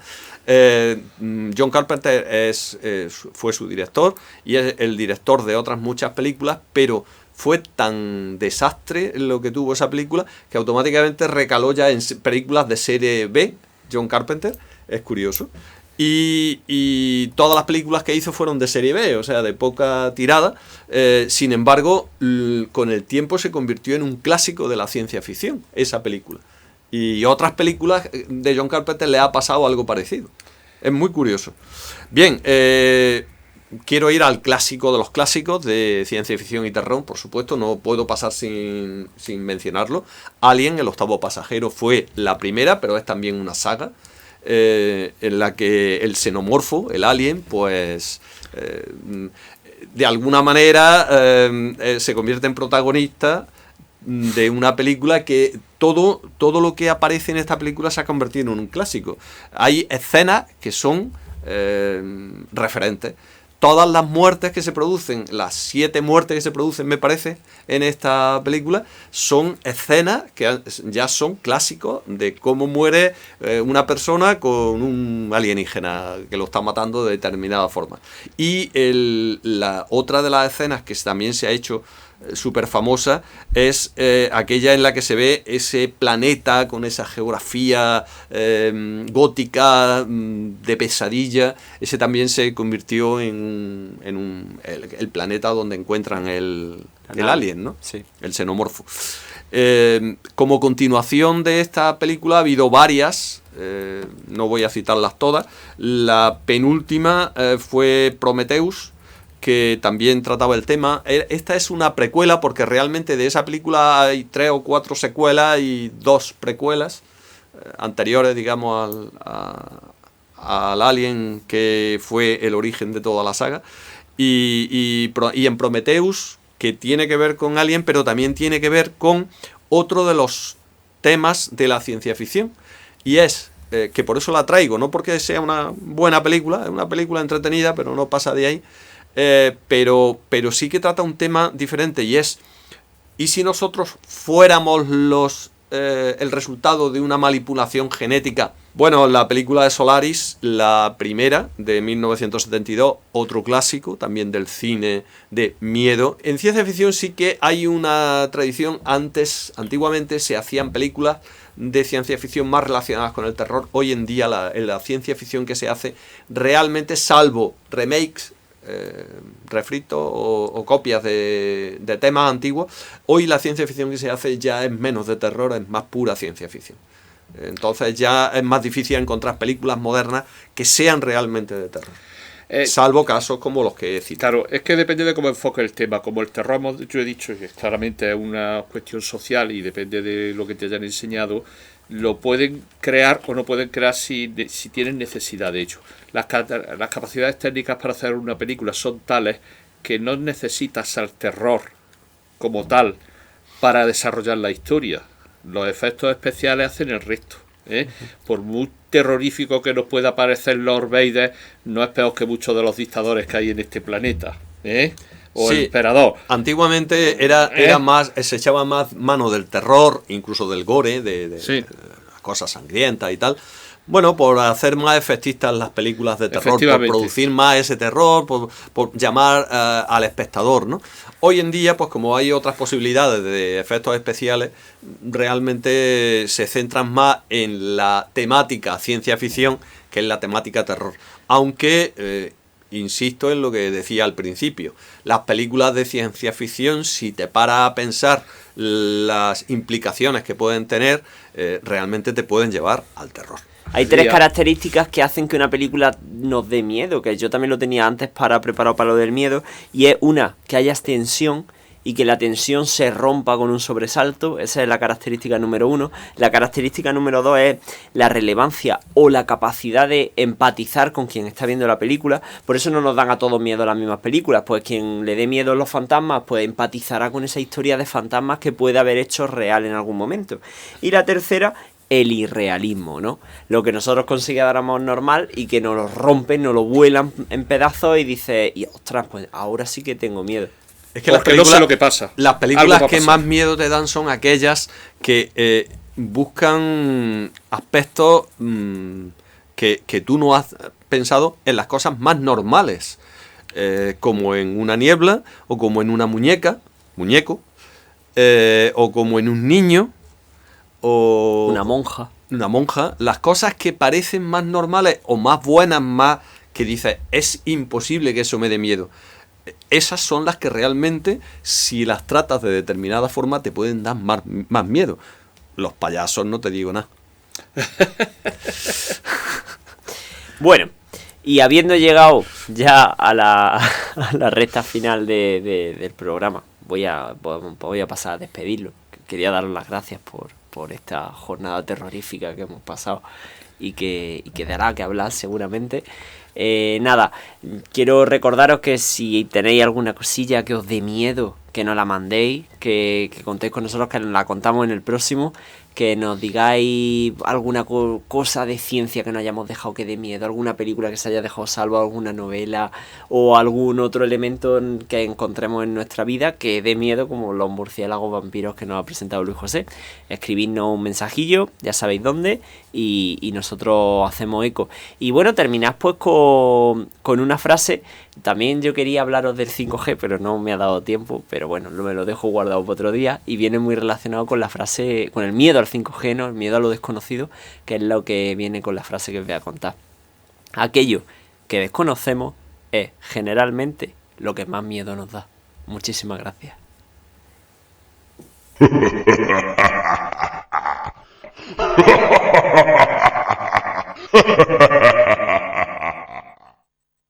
John Carpenter fue su director y es el director de otras muchas películas, pero fue tan desastre lo que tuvo esa película que automáticamente recaló ya en películas de serie B. John Carpenter, es curioso. Y todas las películas que hizo fueron de serie B, o sea, de poca tirada. Sin embargo, con el tiempo se convirtió en un clásico de la ciencia ficción, esa película. Y otras películas de John Carpenter le ha pasado algo parecido. Es muy curioso. Bien, quiero ir al clásico de los clásicos de ciencia ficción y terror, por supuesto, no puedo pasar sin mencionarlo. Alien, el octavo pasajero, fue la primera, pero es también una saga. En la que el xenomorfo, el alien, pues de alguna manera se convierte en protagonista de una película que todo lo que aparece en esta película se ha convertido en un clásico. Hay escenas que son referentes. Todas las muertes que se producen, las 7 muertes que se producen, me parece, en esta película, son escenas que ya son clásicos de cómo muere una persona con un alienígena que lo está matando de determinada forma. Y la otra de las escenas que también se ha hecho súper famosa es aquella en la que se ve ese planeta con esa geografía gótica de pesadilla. Ese también se convirtió en el planeta donde encuentran el alien, ¿no? Sí. El xenomorfo. Como continuación de esta película ha habido varias, no voy a citarlas todas. La penúltima fue Prometheus, que también trataba el tema. Esta es una precuela porque realmente de esa película hay 3 o 4 secuelas y 2 precuelas anteriores, digamos, al Alien, que fue el origen de toda la saga. Y en Prometheus, que tiene que ver con Alien, pero también tiene que ver con otro de los temas de la ciencia ficción. Y es que por eso la traigo, no porque sea una buena película, es una película entretenida, pero no pasa de ahí. Pero sí que trata un tema diferente, y es: ¿y si nosotros fuéramos el resultado de una manipulación genética? Bueno, la película de Solaris, la primera, de 1972, otro clásico también del cine de miedo. En ciencia ficción sí que hay una tradición. Antiguamente se hacían películas de ciencia ficción más relacionadas con el terror. Hoy en día la ciencia ficción que se hace realmente, salvo remakes, refritos o copias de temas antiguos, hoy la ciencia ficción que se hace ya es menos de terror, es más pura ciencia ficción. Entonces ya es más difícil encontrar películas modernas que sean realmente de terror, salvo casos como los que he citado. Claro, es que depende de cómo enfoque el tema. Como el terror, yo he dicho que claramente es una cuestión social y depende de lo que te hayan enseñado. lo pueden crear o no pueden crear si tienen necesidad de ello. Las capacidades técnicas para hacer una película son tales que no necesitas al terror como tal para desarrollar la historia. Los efectos especiales hacen el resto, ¿eh? Por muy terrorífico que nos pueda parecer Lord Vader, no es peor que muchos de los dictadores que hay en este planeta, ¿eh? O el emperador. Antiguamente era más, se echaba más mano del terror, incluso del gore, de cosas sangrientas y tal. Bueno, por hacer más efectistas las películas de terror, por producir más ese terror, por llamar al espectador, ¿no? Hoy en día, pues como hay otras posibilidades de efectos especiales, realmente se centran más en la temática ciencia ficción que en la temática terror. Aunque, insisto en lo que decía al principio, las películas de ciencia ficción, si te paras a pensar las implicaciones que pueden tener, realmente te pueden llevar al terror. Hay tres características que hacen que una película nos dé miedo, que yo también lo tenía antes preparado para lo del miedo, y es una, que haya tensión y que la tensión se rompa con un sobresalto. Esa es la característica número 1. La característica número 2 es la relevancia o la capacidad de empatizar con quien está viendo la película. Por eso no nos dan a todos miedo las mismas películas, pues quien le dé miedo a los fantasmas, pues empatizará con esa historia de fantasmas que puede haber hecho real en algún momento. Y la tercera, el irrealismo, ¿no? Lo que nosotros consideramos normal y que nos lo rompen, nos lo vuelan en pedazos y dices, y ostras, pues ahora sí que tengo miedo. Es que no sé lo que pasa. Las películas que más miedo te dan son aquellas que buscan aspectos que tú no has pensado en las cosas más normales, como en una niebla, o como en una muñeco, o como en un niño, o una monja, las cosas que parecen más normales o más buenas, más que dices, es imposible que eso me dé miedo. Esas son las que realmente, si las tratas de determinada forma, te pueden dar más miedo. Los payasos no te digo nada. Bueno, y habiendo llegado ya a la recta final del programa, voy a pasar a despedirlo. Quería daros las gracias por esta jornada terrorífica que hemos pasado y que dará que hablar seguramente. Nada, quiero recordaros que si tenéis alguna cosilla que os dé miedo, que nos la mandéis, que contéis con nosotros, que la contamos en el próximo, que nos digáis alguna cosa de ciencia que nos hayamos dejado que dé miedo, alguna película que se haya dejado salvo, alguna novela o algún otro elemento que encontremos en nuestra vida que dé miedo, como los murciélagos vampiros que nos ha presentado Luis José. Escribidnos un mensajillo, ya sabéis dónde, y nosotros hacemos eco. Y bueno, terminad pues con una frase. También yo quería hablaros del 5G, pero no me ha dado tiempo, pero bueno, me lo dejo guardado para otro día, y viene muy relacionado con la frase, con el miedo al 5G, ¿no? El miedo a lo desconocido, que es lo que viene con la frase que os voy a contar. Aquello que desconocemos es generalmente lo que más miedo nos da. Muchísimas gracias. Ha ha ha ha ha!